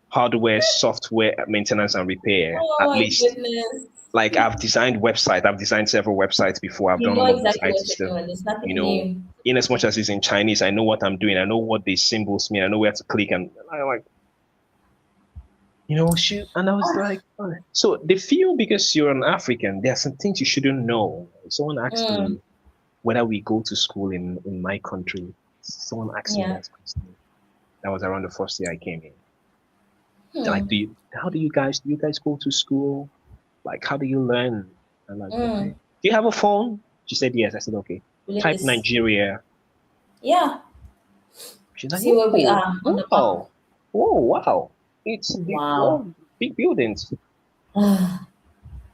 hardware, software maintenance and repair, Oh at my least. goodness. Like I've designed several websites before. I've You done know all of this exactly IT what you're stuff. doing. There's You nothing know, new. in as much as it's in Chinese, I know what I'm doing. I know what these symbols mean. I know where to click, and I like, shoot. And I was like, oh. So they feel because you're an African, there are some things you shouldn't know. Someone asked Mm, me whether we go to school in my country. Someone asked me yeah. that question. That was around the first year I came in. They're like, Hmm. do you guys go to school? Like, how do you learn? I'm like, okay. Mm. Do you have a phone? She said yes. I said, okay. Believe Type this. Nigeria. Yeah. She's like, See where we oh, are on the map. wow. Oh, wow. It's big, Wow. oh, big buildings. And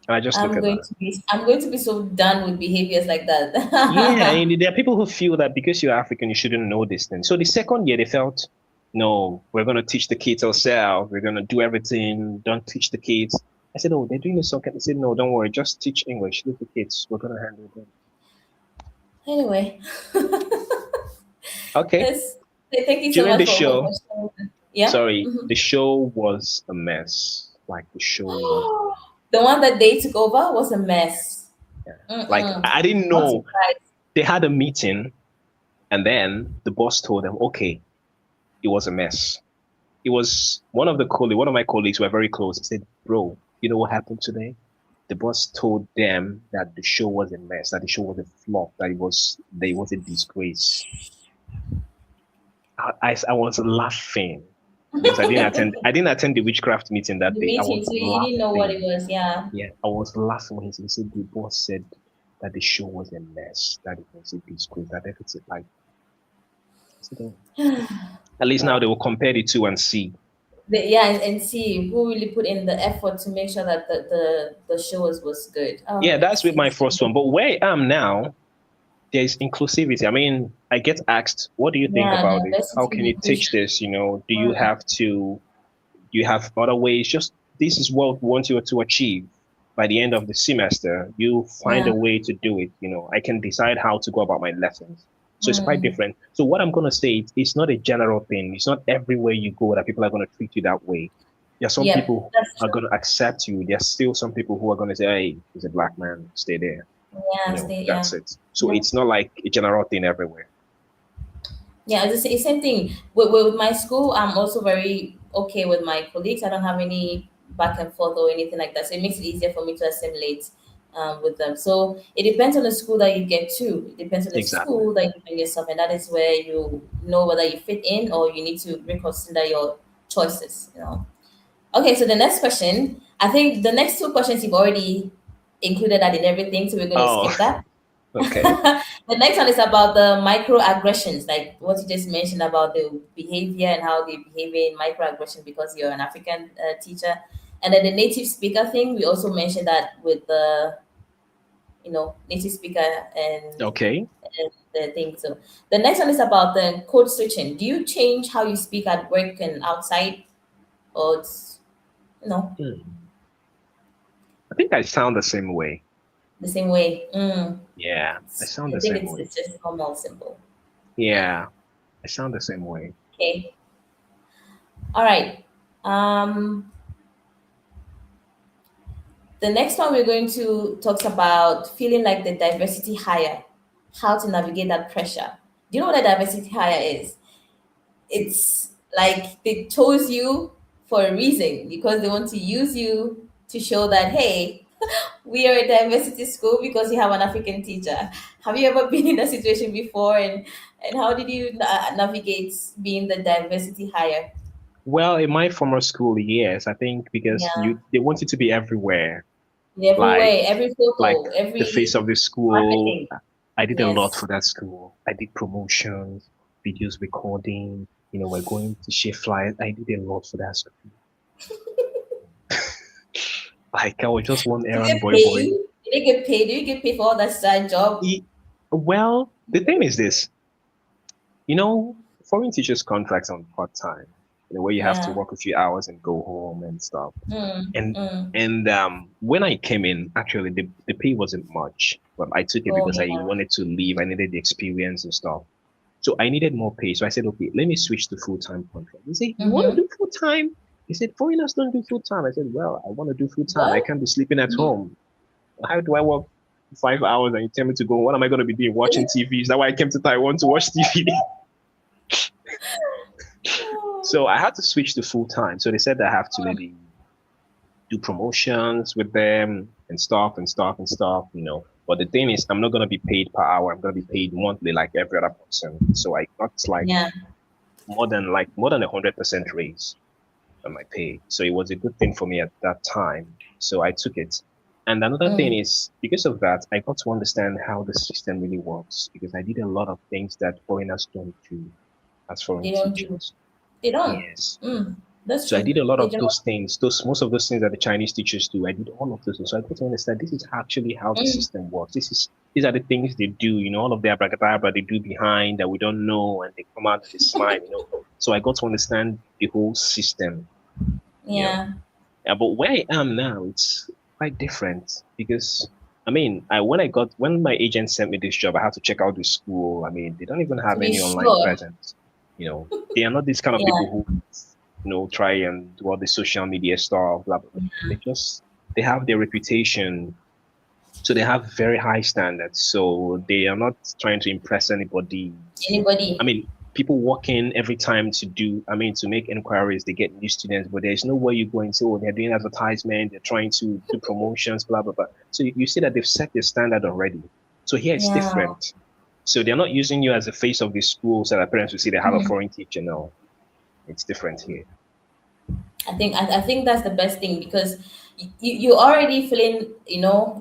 I just look at that. I'm going to be so done with behaviors like Yeah, that. and there are people who feel that because you're African, you shouldn't know this thing. So the second year, they felt, no, we're going to teach the kids ourselves. We're going to do everything. Don't teach the kids. I said, oh, they're doing the soccer. They said, no, don't worry, just teach English. Leave the kids. We're gonna handle them. Anyway, Okay. yes. Thank you so During much the for show, sharing that. Yeah. sorry, Mhm. the show was a mess. Like the show was, The one that they took over was a mess. yeah. Like Mm-mm. I didn't Not know surprised. they had a meeting, and then the boss told them, okay, it was a mess. It was one of my colleagues who were very close. He said, bro, you know what happened today? The boss told them that the show was a mess, that the show was a flop, that it was a disgrace. I was laughing because I didn't attend the witchcraft meeting that The day. I meeting, was so you didn't know what it laughing. was. Yeah. Yeah, I was laughing when he said the boss said that the show was a mess, that it was a disgrace, that everything like I said, "Oh." At least now they Wow. will compare the two and see. Yeah, and see who really put in the effort to make sure that the show was good. Oh, Yeah, that's with my it's first one. But where I am now, there's inclusivity. I mean, I get asked, what do you think yeah, about it? How diversity can and you inclusion. teach this? Do you Mm, have to, do you have other ways? Just this is what we want you to achieve by the end of the semester. You find yeah. a way to do it. I can decide how to go about my lessons. So it's quite Mm, different. So what I'm going to say, it's not a general thing. It's not everywhere you go that people are going to treat you that way. There are some yep, people that's who are true. going to accept you. There's still some people who are going to say, hey, he's a black man, stay there. Yeah, stay. That's Yeah. it. So Yep. it's not like a general thing everywhere. Yeah, it's the same thing with my school. I'm also very okay with my colleagues. I don't have any back and forth or anything like that. So it makes it easier for me to assimilate with them. So it depends on the school that you get to. It depends on the Exactly. school that you find yourself, and that is where you know whether you fit in or you need to reconsider your choices. Okay, so the next question. I think the next two questions you've already included that in everything, so we're going to Oh, skip that. okay. The next one is about the microaggressions, like what you just mentioned about the behavior and how they behave in microaggression because you're an African teacher. And then the native speaker thing, we also mentioned that with the native speaker Okay. and the thing. So the next one is about the code switching. Do you change how you speak at work and outside, or it's Hmm. I think I sound the same way. the same way? Yeah, I sound I the think same it's way. it's just normal, simple. Yeah, I sound the same way. Okay. All right. Um, The next one we're going to talk about feeling like the diversity hire, how to navigate that pressure. Do you know what a diversity hire is? It's like they chose you for a reason because they want to use you to show that, hey, we are a diversity school because you have an African teacher. Have you ever been in that situation before? And how did you navigate being the diversity hire? Well, in my former school, yes, I think because Yeah, they want you to be everywhere, in every like way, every like photo, the face every of the school. marketing. I did a lot Yes. for that school. I did promotions, videos recording. We're going to share flyers. I did a lot for that school. Like I was just one Do you errand get boy. paid? Do you get paid? Do you get paid for all that side job? E- Well, the thing is this. You know, foreign teachers' contracts on part time, where you have to Yeah. work a few hours and go home and stuff. Mm, And mm. when I came in, actually the pay wasn't much, but I took it Oh because I yeah. wanted to leave. I needed the experience and stuff. So I needed more pay. So I said, okay, let me switch to full-time contract. He said, you want to Mm-hmm. do full-time? He said, foreigners don't do full-time. I said, well, I want to do full-time. I What? can't be sleeping at You, home. How do I work 5 hours and you tell me to go? What am I going to be doing? Watching TV? Is that why I came to Taiwan to watch TV? So I had to switch to full-time. So they said that I have to maybe do promotions with them and stuff and stuff and stuff. But the thing is, I'm not gonna be paid per hour. I'm gonna be paid monthly like every other person. So I got like yeah. more than 100% raise on my pay. So it was a good thing for me at that time. So I took it. And another thing Mm. is because of that, I got to understand how the system really works because I did a lot of things that foreigners don't do as foreign They don't do. teachers. They don't. Yes. Mm. That's So I true. did a lot They of do not. those things, those most of those things that the Chinese teachers do. I did all of those. So I got to understand this is actually how the Mm. system works. These are the things they do, all of the abracadabra they do behind that we don't know, and they come out and they smile. So I got to understand the whole system, you know. Yeah. Yeah, but where I am now, it's quite different because I mean, when my agent sent me this job, I had to check out the school. I mean, they don't even To have be any online sure. presence. They are not these kind of people Yeah. who, try and do all the social media stuff, blah blah blah. They have their reputation, so they have very high standards. So they are not trying to impress anybody. I Anybody? mean, people walk in every time to make inquiries, they get new students, but there's nowhere you go and say, oh, they're doing advertisement, they're trying to do promotions, blah, blah, blah. So you see that they've set their standard already. So here it's Yeah. different. So they're not using you as the face of the school so that parents will see they have a Mhm. foreign teacher. No, it's different here. I think that's the best thing because you already feeling,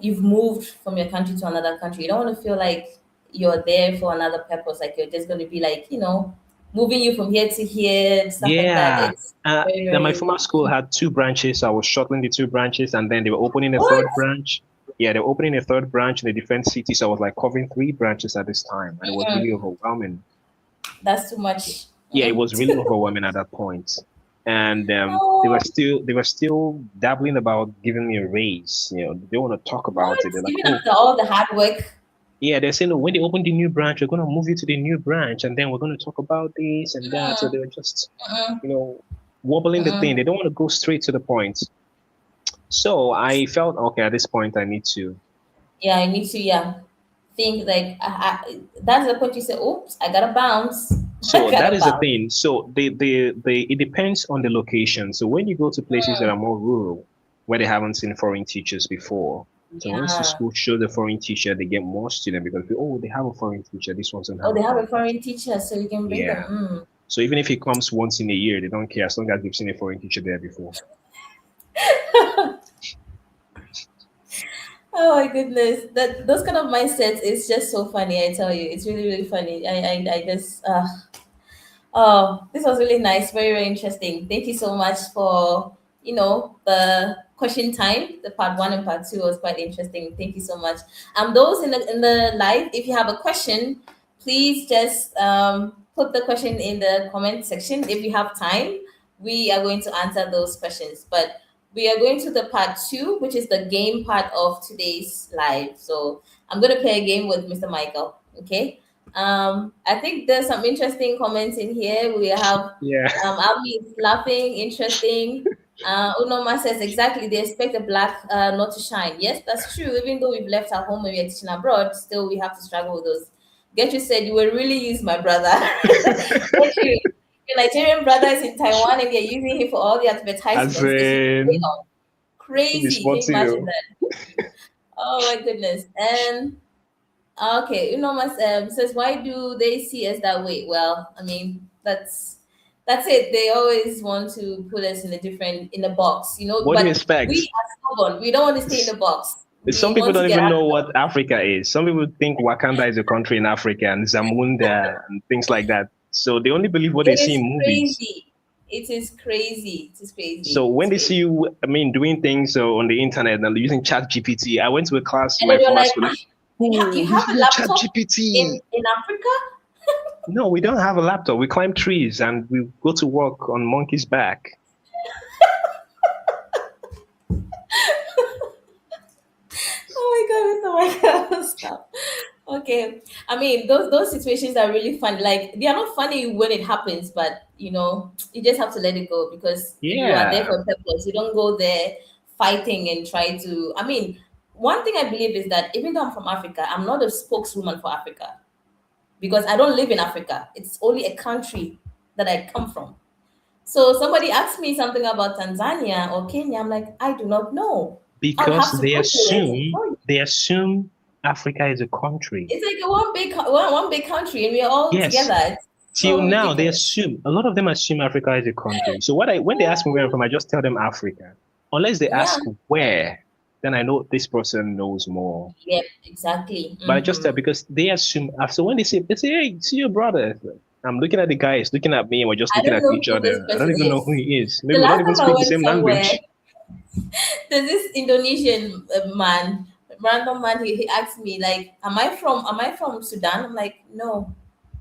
you've moved from your country to another country. You don't want to feel like you're there for another purpose, like you're just going to be like, moving you from here to here, stuff like that. Yeah. It's very, Then my very. former school had two branches. So I was shuttling the two branches, and then they were opening a What? third branch. Yeah, they were opening a third branch in a different city. So I was like covering three branches at this time, and it was really overwhelming. That's too much. Yeah, it was really overwhelming at that point. And they were Oh, still dabbling about giving me a raise. They want to talk about what? it. They're like, Even oh, after all the hard work. yeah, they're saying, oh, when they open the new branch, we're gonna move you to the new branch, and then we're gonna talk about this and that. So Mm, they were just, mm, wobbling the thing. mm. They don't want to go straight to the point. So I felt okay at this point. I need to. Yeah, I need to. Yeah, think like that's the point. You say, "Oops, I gotta bounce. I So that gotta is the bounce." thing. So it depends on the location. So when you go to places that are more rural, where they haven't seen foreign teachers before, so once the Yeah. school shows the foreign teacher, they get more students because they have a foreign teacher. This one doesn't Oh, have a they have a foreign teacher. foreign teacher, so you can bring Yeah. them. So even if he comes once in a year, they don't care as long as they've seen a foreign teacher there before. Oh my goodness, that those kind of mindsets is just so funny. I tell you, it's really, really funny. I just Oh, this was really nice. Very, very interesting. Thank you so much for, the question time. The part one and part two was quite interesting. Thank you so much. Those in the live, if you have a question, please just put the question in the comment section. If you have time, we are going to answer those questions. But we are going to the part two, which is the game part of today's live. So I'm going to play a game with Mr. Michael. Okay. I think there's some interesting comments in here. We have Yeah. Abby is laughing, interesting. Unoma says exactly they expect the black not to shine. Yes, that's true. Even though we've left our home and we're teaching abroad, still we have to struggle with those. Get you said you will really use my brother. Get you. Your Nigerian brother is in Taiwan and they're using him for all the As advertisements. Is he in, be crazy? Can you sporty. imagine that? Oh my goodness. And okay, says, why do they see us that way? Well, I mean, that's it. They always want to put us in a box, What do you but we expect? are stubborn. We don't want to stay in the box. Some We people want to don't get even out know of what Africa is. Some people think Wakanda is a country in Africa and Zamunda and things like that. So they only believe what they it see is in movies. crazy. It is crazy. It is So crazy. when It's they see crazy. you, I mean, doing things on the internet and using Chat GPT, I went to a class, And my then you're former like, school, like, you oh, have he's a using Chat laptop GPT. in Africa? No, we don't have a laptop. We climb trees and we go to work on monkey's back. Oh my god, Mr. Michael, stop. Okay. I mean, those situations are really funny. Like they are not funny when it happens, but you just have to let it go because you are there Yeah, for a purpose. You don't go there fighting and try to. I mean, one thing I believe is that even though I'm from Africa, I'm not a spokeswoman for Africa because I don't live in Africa. It's only a country that I come from. So somebody asked me something about Tanzania or Kenya. I'm like, I do not know. I'll because have to they Google it and assume tell you. they assume Africa is a country. It's like a one big country, and we're all Yes, together. It's till so now they ridiculous. assume a lot of them assume Africa is a country. So when they ask me where I'm from, I just tell them Africa. Unless they Yeah. ask where, then I know this person knows more. Yep. Exactly. But I just tell because they assume. So when they say, "Hey, see your brother," I'm looking at the guy, he's looking at me, and we're just I looking don't at know each who this other. I don't person even know who is. he is. The Maybe we don't last even time I speak the went same somewhere, language. there's this Indonesian random man. He asked me like, "Am I from Sudan?" I'm like, "No."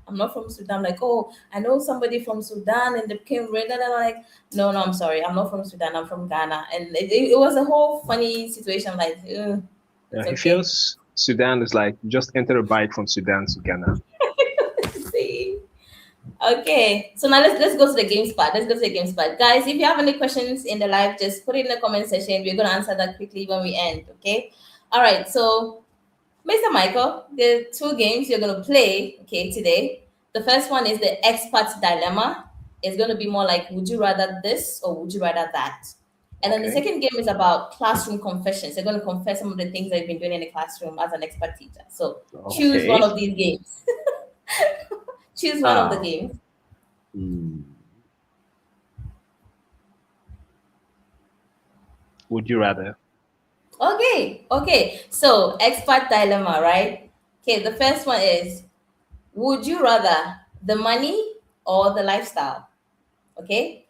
I'm not from Sudan. Like, oh, I know somebody from Sudan and they became red. And I'm like, no, no, I'm sorry. I'm not from Sudan. I'm from Ghana. And it was a whole funny situation. Like, Yeah, it's he okay. feels Sudan is like just enter a bike from Sudan to Ghana. See? Okay, so now let's go to the games part. Let's go to the games part, guys. If you have any questions in the live, just put it in the comment section. We're gonna answer that quickly when we end. Okay. All right. So, Mr. Michael, there are two games you're gonna play. Okay, today. The first one is the expert's dilemma. It's gonna be more like, would you rather this or would you rather that? And then the Okay. second game is about classroom confessions. You're gonna confess some of the things that you've been doing in the classroom as an expert teacher. So choose one Okay. of these games. Choose one of the Um, games. hmm, would you rather? Okay, okay. So, expert dilemma, right? Okay, the first one is, would you rather the money or the lifestyle? Okay.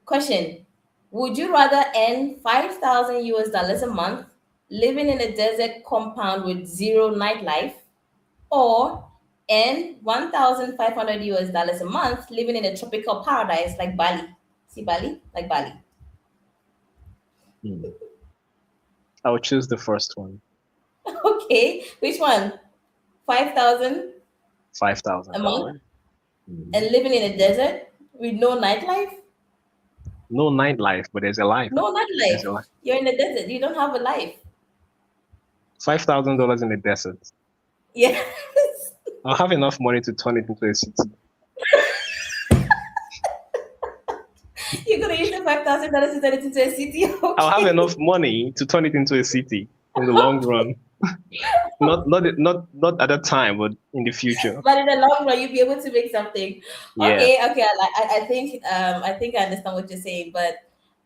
Question: would you rather earn 5,000 US dollars a month living in a desert compound with zero nightlife, or earn 1,500 US dollars a month living in a tropical paradise like Bali? See Bali? Like Bali. Hmm. I would choose the first one. Okay, which one? 5,000 Five a thousand month dollars. Hmm. and living in a desert with no nightlife? No nightlife, but there's a life. No There's nightlife. a life. You're in the desert. You don't have a life. $5,000 in the desert. Yes. I'll have enough money to turn it into a city. You're gonna use the $5,000 to turn it into a city. I'll have Okay. enough money to turn it into a city in the long run. Not at that time, but in the future. But in the long run, you'll be able to make something. Yeah. Okay. I think I understand what you're saying, but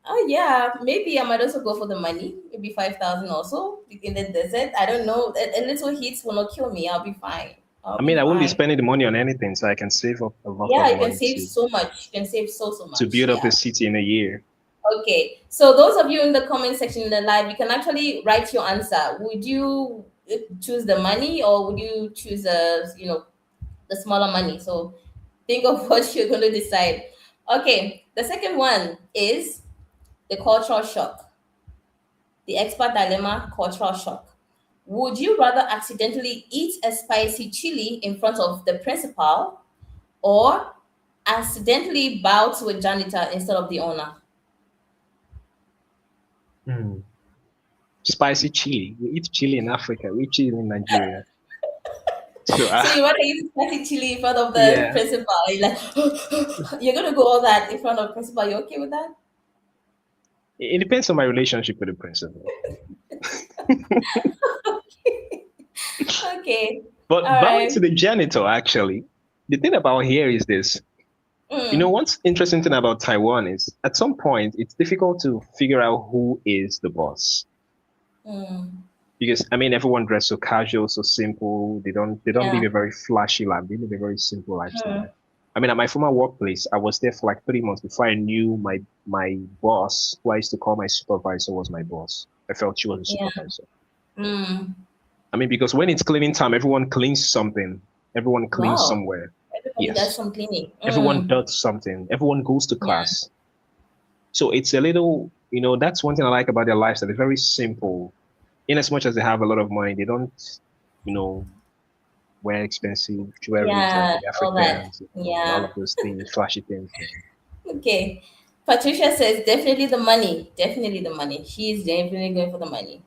oh yeah, maybe I might also go for the money. Maybe 5,000 also in the desert. I don't know. A little heat will not kill me. I'll be fine. I'll I be mean, I won't be fine. spending the money on anything, so I can save up a lot Yeah, of you can money save so much. You can save so to much. build up a Yeah. city in a year. Okay, so those of you in the comment section in the live, you can actually write your answer. Would you choose the money or would you choose the smaller money? So think of what you're going to decide. Okay, the second one is the cultural shock, the expert dilemma, cultural shock. Would you rather accidentally eat a spicy chili in front of the principal or accidentally bow to a janitor instead of the owner? Hmm. Spicy chili. We eat chili in Africa. We eat chili in Nigeria. So, So you want to eat spicy chili in front of the yeah, principal? You're like, you're gonna go all that in front of the principal. You okay with that? it depends on my relationship with the principal. Okay. But All bowing to right. the janitor, actually, the thing about here is this. Mm, What's interesting thing about Taiwan is at some point it's difficult to figure out who is the boss. mm, Because I mean everyone dressed so casual, so simple. They don't live yeah. a very flashy life. They live a very simple lifestyle. Mm, I mean, at my former workplace, I was there for like 3 months before I knew my boss, who I used to call my supervisor, was my boss. I felt she was a yeah. supervisor. Mm. I mean, because when it's cleaning time, everyone cleans something. Everyone cleans Wow. somewhere. Everybody does Yes. some cleaning. Everyone Mm, does something. Everyone goes to yeah. class. So it's a little, that's one thing I like about their lifestyle. They're very simple. In as much as they have a lot of money, they don't, you know, wear expensive jewelries like Yeah. the All that. Africans, and all Yeah. of those things, flashy things. Okay. Patricia says definitely the money. Definitely the money. She's definitely going for the money.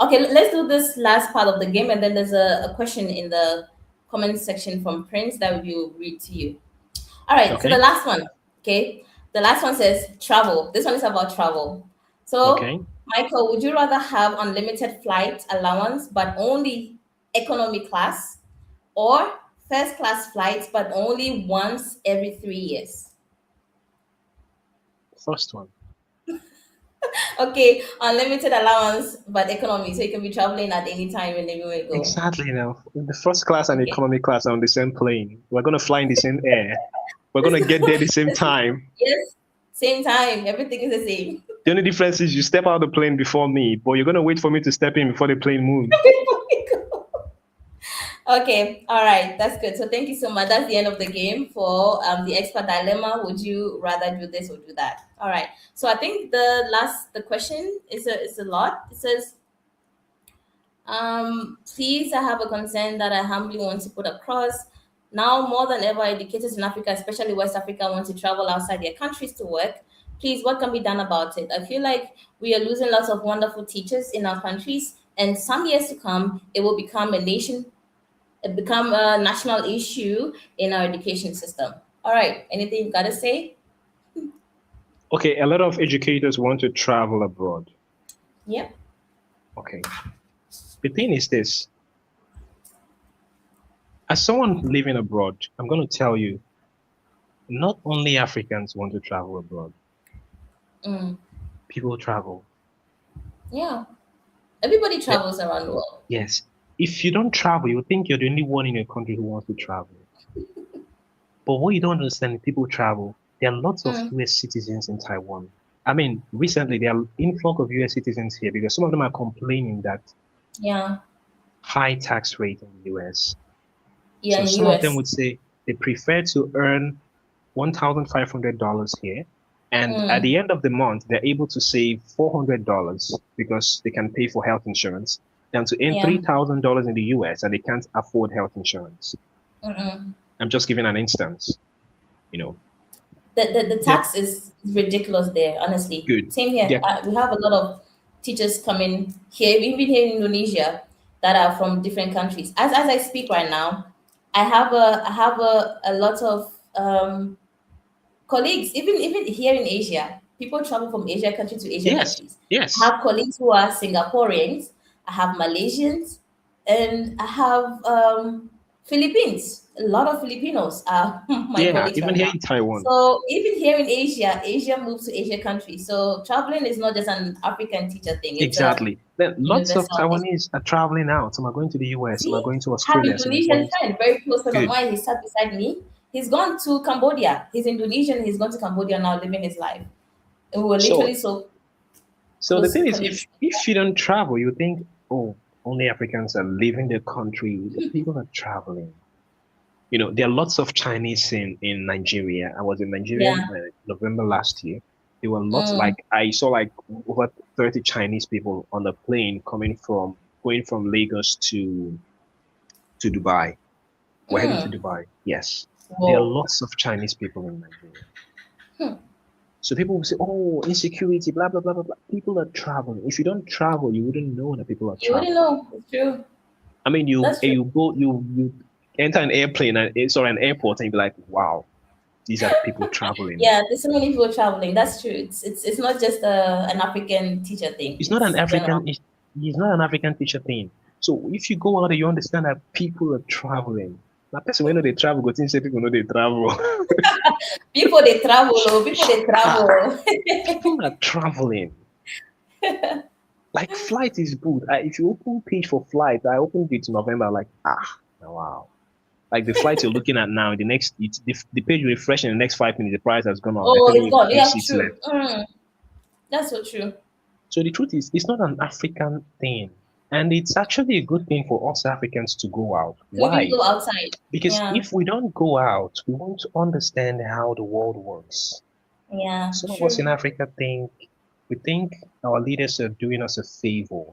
Okay, let's do this last part of the game, and then there's a question in the comment section from Prince that we will read to you. All right, so the Okay. last one, okay? The last one says travel. This one is about travel. So, Okay. Michael, would you rather have unlimited flight allowance but only economy class, or first class flights but only once every 3 years? First one. Okay, unlimited allowance but economy, so you can be traveling at any time and everywhere you go. Exactly. The first class and Okay. economy class are on the same plane. We're gonna fly in the same air. We're gonna get there the same time. Yes, same time. Everything is the same. The only difference is you step out of the plane before me, but you're gonna wait for me to step in before the plane moves. Okay, all right, that's good. So thank you so much. That's the end of the game for the expert dilemma. Would you rather do this or do that? All right. So I think the question is a lot. It says, please, I have a concern that I humbly want to put across. Now more than ever, educators in Africa, especially West Africa, want to travel outside their countries to work. Please, what can be done about it? I feel like we are losing lots of wonderful teachers in our countries, and some years to come, it will become become a national issue in our education system. All right, anything you gotta say? Okay, a lot of educators want to travel abroad. Yep. Okay. The thing is this, as someone living abroad, I'm going to tell you, not only Africans want to travel abroad. Mm. People travel. Yeah. Everybody Yeah, travels around the world. yes. If you don't travel, you think you're the only one in your country who wants to travel. But what you don't understand is people travel. There are lots of Mm. US citizens in Taiwan. I mean, recently there are influx of US citizens here because some of them are complaining that Yeah. high tax rate in the US. Yeah, So in some of them US. would say they prefer to earn $1,500 here, and at Mm. the end of the month they're able to save $400 because they can pay for health insurance, than to earn Yeah. $3,000 in the US and they can't afford health insurance. Mm-mm. I'm just giving an instance, you know. The They're tax is ridiculous there, honestly. good. Same here. They're We have a lot of teachers coming here, even here in Indonesia, that are from different countries. As I speak right now, I have a lot of colleagues, even here in Asia. People travel from Asia country to Asia yes, countries. I yes, have colleagues who are Singaporeans. I have Malaysians, and I have Philippines. A lot of Filipinos are my yeah. colleagues Even right here now. in Taiwan. So even here in Asia, Asia moves to Asia countries. So traveling is not just an African teacher thing; it's a Exactly. Then lots of universal thing. Taiwanese are traveling out. Some are going to the US, some are See, going to I have Australia, some are Indonesian going to friend, very close friend of good. mine. He sat beside me. He's gone to Cambodia. He's Indonesian. He's gone to Cambodia now, living his life. And we were So literally so so the close thing is, colleagues. if you don't travel, you think, oh, only Africans are leaving their country. The people are traveling. There are lots of Chinese in Nigeria. I was in Nigeria Yeah. November last year. There were lots, Mm, like I saw like over 30 Chinese people on a plane going from Lagos to Dubai. We're heading to mm. Dubai. Yes. There are Whoa. lots of Chinese people in Nigeria. Hmm. So people will say, oh, insecurity, blah, blah, blah, blah, blah. People are traveling. If you don't travel, you wouldn't know that people are You wouldn't traveling. know. It's true. I mean, That's true. you go, you enter an airplane and sorry, an airport and you be like, wow, these are the people traveling. Yeah, there's so many people traveling. That's true. It's not just an African teacher thing. It's not an It's general. African, it's not an African teacher thing. So if you go out there, you understand that people are traveling. Now, person when know they travel, go think say people know they travel. People they travel. Oh, people they Ah, travel. people are traveling. Like flight is good. If you open page for flight, I opened it in November, like, wow. Like the flight you're looking at now, the page will refresh in the next 5 minutes, the price has gone up. They're Oh, telling it's you gone. few Yeah, seats true. left. That's so true. So the truth is, it's not an African thing. And it's actually a good thing for us Africans to go out. To even Why? go outside. Because Yeah. if we don't go out, we want to understand how the world works. Yeah. Some of us in True. Africa we think our leaders are doing us a favor.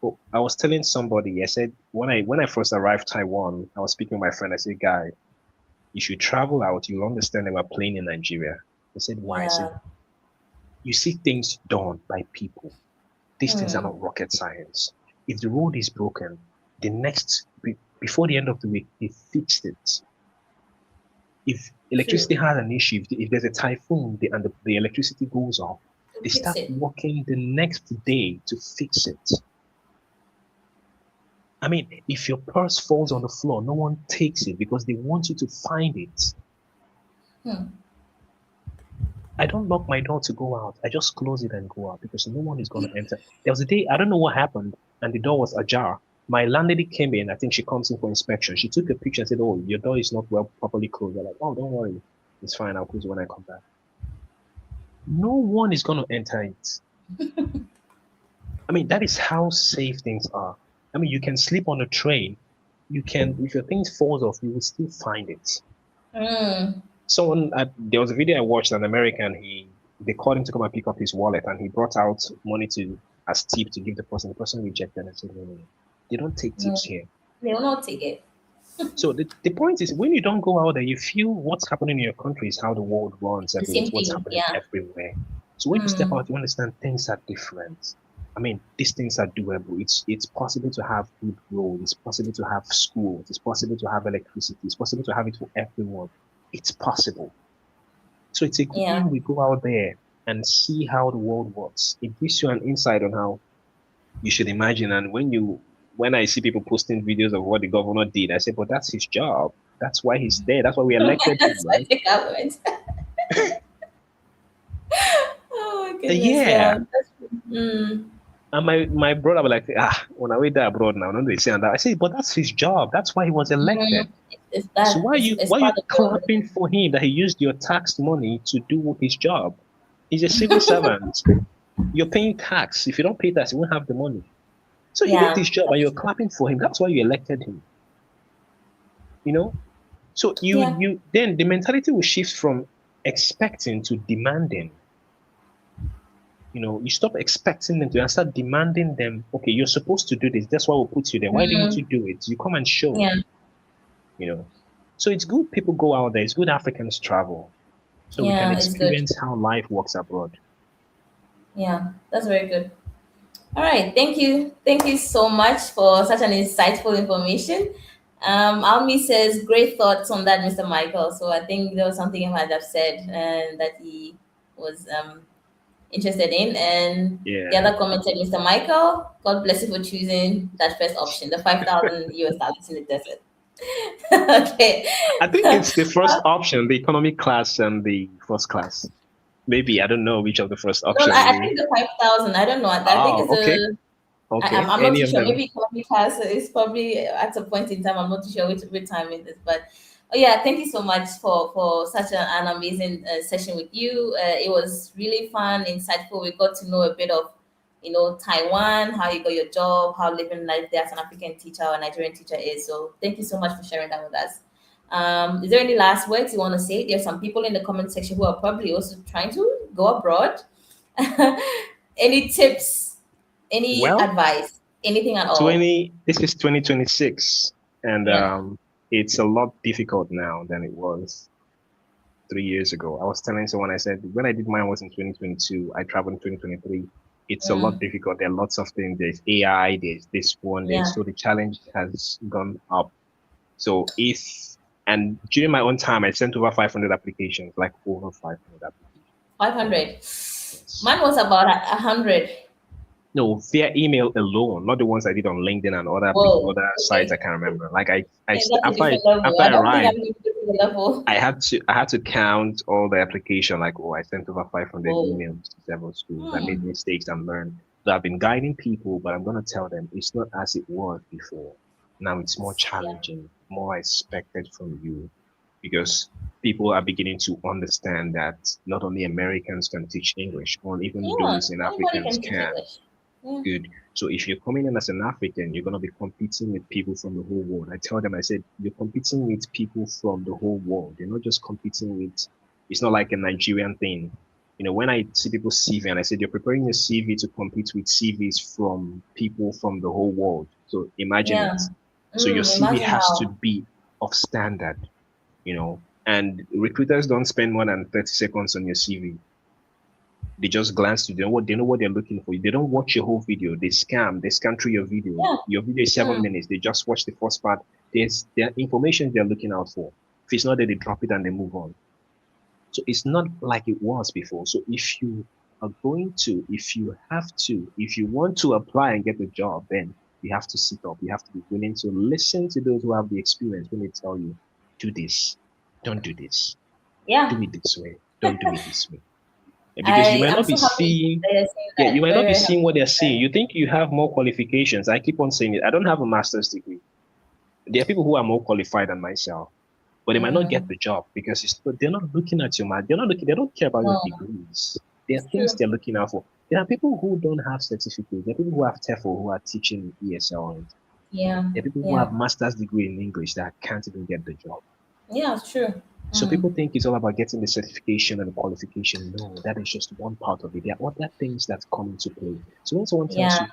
But I was telling somebody, I said, when I first arrived Taiwan, I was speaking with my friend. I said, guy, you should travel out, you'll understand that we're playing in Nigeria. He said, why? I said, Yeah. you see things done by people. These things are Hmm. not rocket science. If the road is broken, before the end of the week, they fixed it. If electricity True. has an issue, if there's a typhoon and the electricity goes off, To they fix start it. working the next day to fix it. I mean, if your purse falls on the floor, no one takes it because they want you to find it. Hmm. I don't lock my door to go out. I just close it and go out because no one is going to enter. There was a day, I don't know what happened, and the door was ajar. My landlady came in. I think she comes in for inspection. She took a picture and said, oh, your door is not well properly closed. They're like, oh, don't worry. It's fine. I'll close it when I come back. No one is going to enter it. I mean, that is how safe things are. I mean, you can sleep on a train. you can, if your thing falls off, you will still find it. Mm. There was a video I watched, an American, they called him to come and pick up his wallet, and he brought out money as tip to give the person. The person rejected and said, no, no, no. They don't take No, tips here. they will not take it. So the point is, when you don't go out there, you feel what's happening in your country is how the world runs The everywhere. same It's what's thing. happening Yeah. everywhere. So when you step Mm. out, you understand things are different. I mean, these things are doable. It's possible to have good roads. It's possible to have schools. It's possible to have electricity. It's possible to have it for everyone. It's possible. So it's a good Yeah. thing we go out there and see how the world works. It gives you an insight on how you should imagine. And when I see people posting videos of what the governor did, I say, but that's his job. That's why he's there. That's why we elected him, That's what right? the government. Oh my goodness. Yeah. Yeah. That's, mm. And my brother was like, when I wait there abroad now, don't they say that? I say, but that's his job. That's why he was elected. Mm. It's So that. It's why are you part of the. clapping for him that he used your tax money to do his job? He's a civil servant. You're paying tax. If you don't pay tax, you won't have the money. So he did Yeah. his job and you're clapping for him. That's why you elected him. You know? So Yeah. you then the mentality will shift from expecting to demanding. You stop expecting them to and start demanding them, okay, you're supposed to do this. That's why we'll put you there. Why didn't Mm. you do it? You come and show, Yeah. you know. So it's good people go out there. It's good Africans travel so we can Yeah. It's good. experience how life works abroad. Yeah. That's very good. All right. Thank you. Thank you so much for such an insightful information. Almi says, great thoughts on that, Mr. Michael. So I think there was something he might have said and that he was interested in. And the Yeah. other comment said, Mr. Michael, God bless you for choosing that first option, the 5,000 US dollars in the desert. Okay. I think it's the first option, the economy class and the first class. Maybe I don't know which of the first No, option I you. think the 5,000. I don't know. I think Oh, it's okay. a. Okay. I'm not Any too of sure. them. Maybe economic class is probably at a point in time. I'm not too sure which time it is. But oh yeah, thank you so much for such an amazing session with you. It was really fun, insightful. We got to know a bit of, Taiwan, how you got your job, how living life there as an African teacher or Nigerian teacher is. So thank you so much for sharing that with us. Is there any last words you want to say? There's some people in the comment section who are probably also trying to go abroad. Any tips, any Well, advice, anything at all? this is 2026, and Yeah. it's a lot difficult now than it was 3 years ago. I was telling someone, I said, when I did mine was in 2022, I traveled in 2023. It's a lot Mm, difficult. There are lots of things. There's AI, there's this one, yeah. so the challenge has gone up. So and during my own time, I sent over 500 applications, like over 500 applications. 500. Yes. Mine was about 100. No, via email alone, not the ones I did on LinkedIn and Whoa. other sites I Okay. can't remember. Like Yeah, that's a different level. after I I don't think I'm arrived, even to the level. I had to count all the application. Like, oh, I sent over 500 Whoa. emails to several schools. I made Hmm. mistakes and learned. So I've been guiding people, but I'm gonna tell them it's not as it was before. Now it's more Yeah. challenging, more expected from you, because people are beginning to understand that not only Americans can teach English, or even Yeah. those in Anybody Africans can teach can. English. Yeah. Good. So if you're coming in as an African, you're going to be competing with people from the whole world. I tell them, I said, you're competing with people from the whole world. You're not just competing with, it's not like a Nigerian thing. When I see people CV and I said, you're preparing your CV to compete with CVs from people from the whole world. So imagine Yeah. it. So your CV Imagine has to how. be of standard, and recruiters don't spend more than 30 seconds on your CV. They just glance to they know what they're looking for. They don't watch your whole video. They scan through your video. Yeah. Your video is 7 minutes. They just watch the first part. There information they're looking out for. If it's not there, they drop it and they move on. So it's not like it was before. So if you want to apply and get the job, then you have to sit up. You have to be willing to listen to those who have the experience when they tell you, do this, don't do this, do Yeah. it this way, don't do it this way. Because you might I'm not be so happy seeing, that you're saying yeah, you that. might Very, not be very seeing happy what they're about that. seeing. You think you have more qualifications. I keep on saying it. I don't have a master's degree. There are people who are more qualified than myself, but they might not get Mm, the job because they're not looking at your math. They're not looking. They don't care about your no, degrees. There are it's things true. they're looking out for. There are people who don't have certificates. There are people who have TEFL who are teaching ESL. Yeah. There are people who Yeah. have master's degree in English that can't even get the job. Yeah, it's true. So people Mm. think it's all about getting the certification and the qualification. No, that is just one part of it. There are other things that come into play. So when someone tells Yeah. you,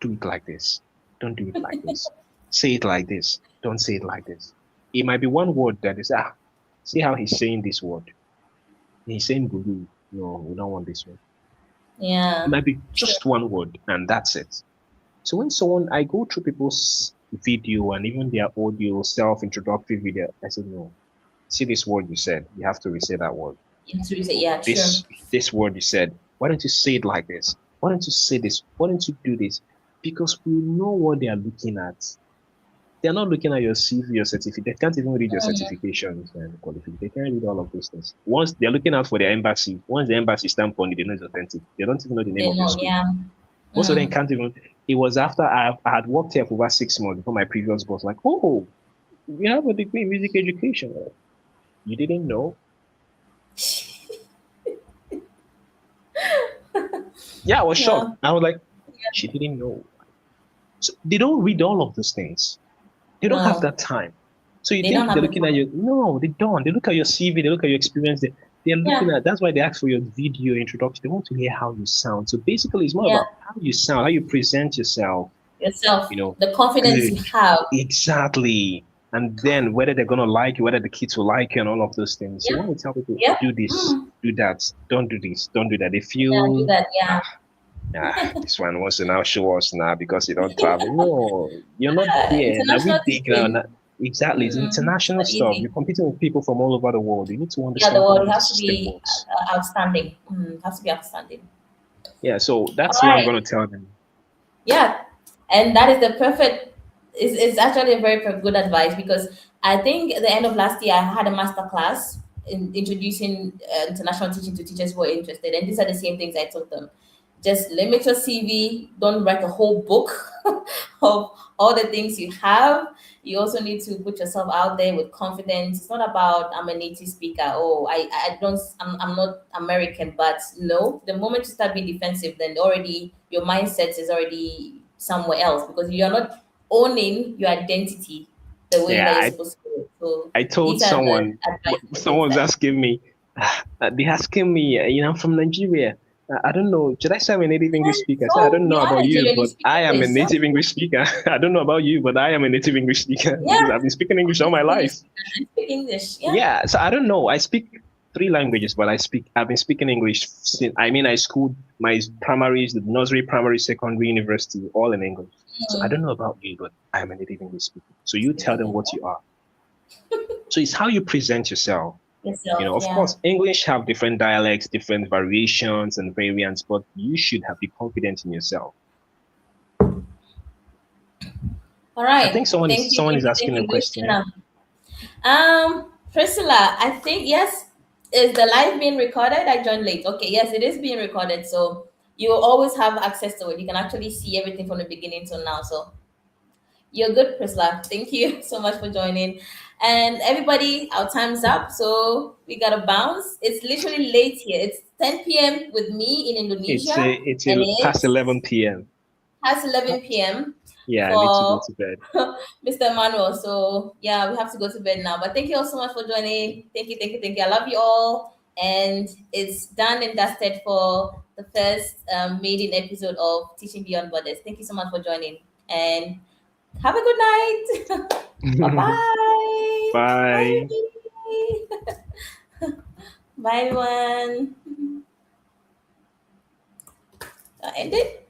do it like this, don't do it like this, say it like this, don't say it like this. It might be one word that is, see how he's saying this word. He's saying bulu. No, we don't want this one. It Yeah. might be True. just one word and that's it. So when someone, I go through people's video and even their audio, self-introductory video, I say, no, see this word you said, you have to re-say that word. Yeah, true. Yeah, true. This word you said, why don't you say it like this? Why don't you say this? Why don't you do this? Because we know what they are looking at. They're not looking at your CV, your certificate. They can't even read your Mm. certifications and qualifications. They can't read all of those things. Once they're looking out for their embassy, once the embassy stamp on it, they know it's authentic. They don't even know the name They of your know. school. Yeah. Most of them Mm. can't even. It was after I had worked here for over 6 months before my previous boss, like, oh, you have a degree in music education. You didn't know? Yeah, I was shocked. Yeah. I was like, she didn't know. So they don't read all of those things. They don't have No, that time. So you they don't think have they're the looking at time. you? No, they don't. They look at your CV, they look at your experience. They're looking Yeah. at, that's why they ask for your video introduction. They want to hear how you sound. So basically, it's more Yeah. about how you sound, how you present yourself, Yourself, you know, the confidence good. you have. Exactly. And then whether they're going to like you, whether the kids will like you, and all of those things. So when Yep. we tell people, Yep. do this, Mm. do that, don't do this, don't do that, they Yeah. Do feel, that. ah, Yeah. this one wants to now show us now because you don't travel. No, you're not there. Now we International big now. teaching. Exactly. It's It's international not stuff. You're easy. competing with people from all over the world. You need to Yeah, the understand how world the has to system be works. outstanding. Has to be outstanding. Yeah, so All that's what I'm right. going to tell them. Yeah, and that is the perfect. Is actually a very good advice because I think at the end of last year I had a master class in introducing international teaching to teachers who are interested, and these are the same things I told them. Just limit your CV. Don't write a whole book of all the things you have. You also need to put yourself out there with confidence. It's not about I'm a native speaker. Oh, I don't. I'm not American, but no. The moment you start being defensive, then already your mindset is already somewhere else because you're not owning your identity the way Yeah, that you're supposed to. Do. So I told these are the someone, advice I give someone's them. asking me, they're asking me, I'm from Nigeria. I don't know. Should I say I'm a native English speaker? I said, I So don't you know are about you, Nigerian, you but speak I am a English. So native English speaker. I don't know about you, but I am a native English speaker because yeah, I've been speaking English all my English life. speaker. I speak English. Yeah. Yeah, so I don't know. I speak three languages, but I've been speaking English since, I schooled my primaries, the nursery, primary, secondary, university, all in English. So I Mm. don't know about you, but I'm a native English speaker. So you tell Speaking them English. what you are. So it's how you present yourself. Yourself. Of Yeah. course, English have different dialects, different variations and variants, but you should have be confident in yourself. All I think right. someone is Thank you. someone Thank is you. Thank asking a you, question here. Luciana. Priscilla, I think yes. Is the live being recorded? I joined late. Okay, yes, it is being recorded. So you will always have access to it. You can actually see everything from the beginning till now. So you're good, Priscilla. Thank you so much for joining. And everybody, our time's up. So we gotta bounce. It's literally late here. It's 10 p.m. with me in Indonesia, and Past it's 11 p.m. past 11 p.m. Yeah, I need to go for to bed. Mr. Emmanuel. So yeah, we have to go to bed now. But thank you all so much for joining. Thank you, thank you, thank you. I love you all. And it's done and dusted for the first maiden episode of Teaching Beyond Borders. Thank you so much for joining. And have a good night. Bye-bye. Bye. Bye. Bye, everyone. End it.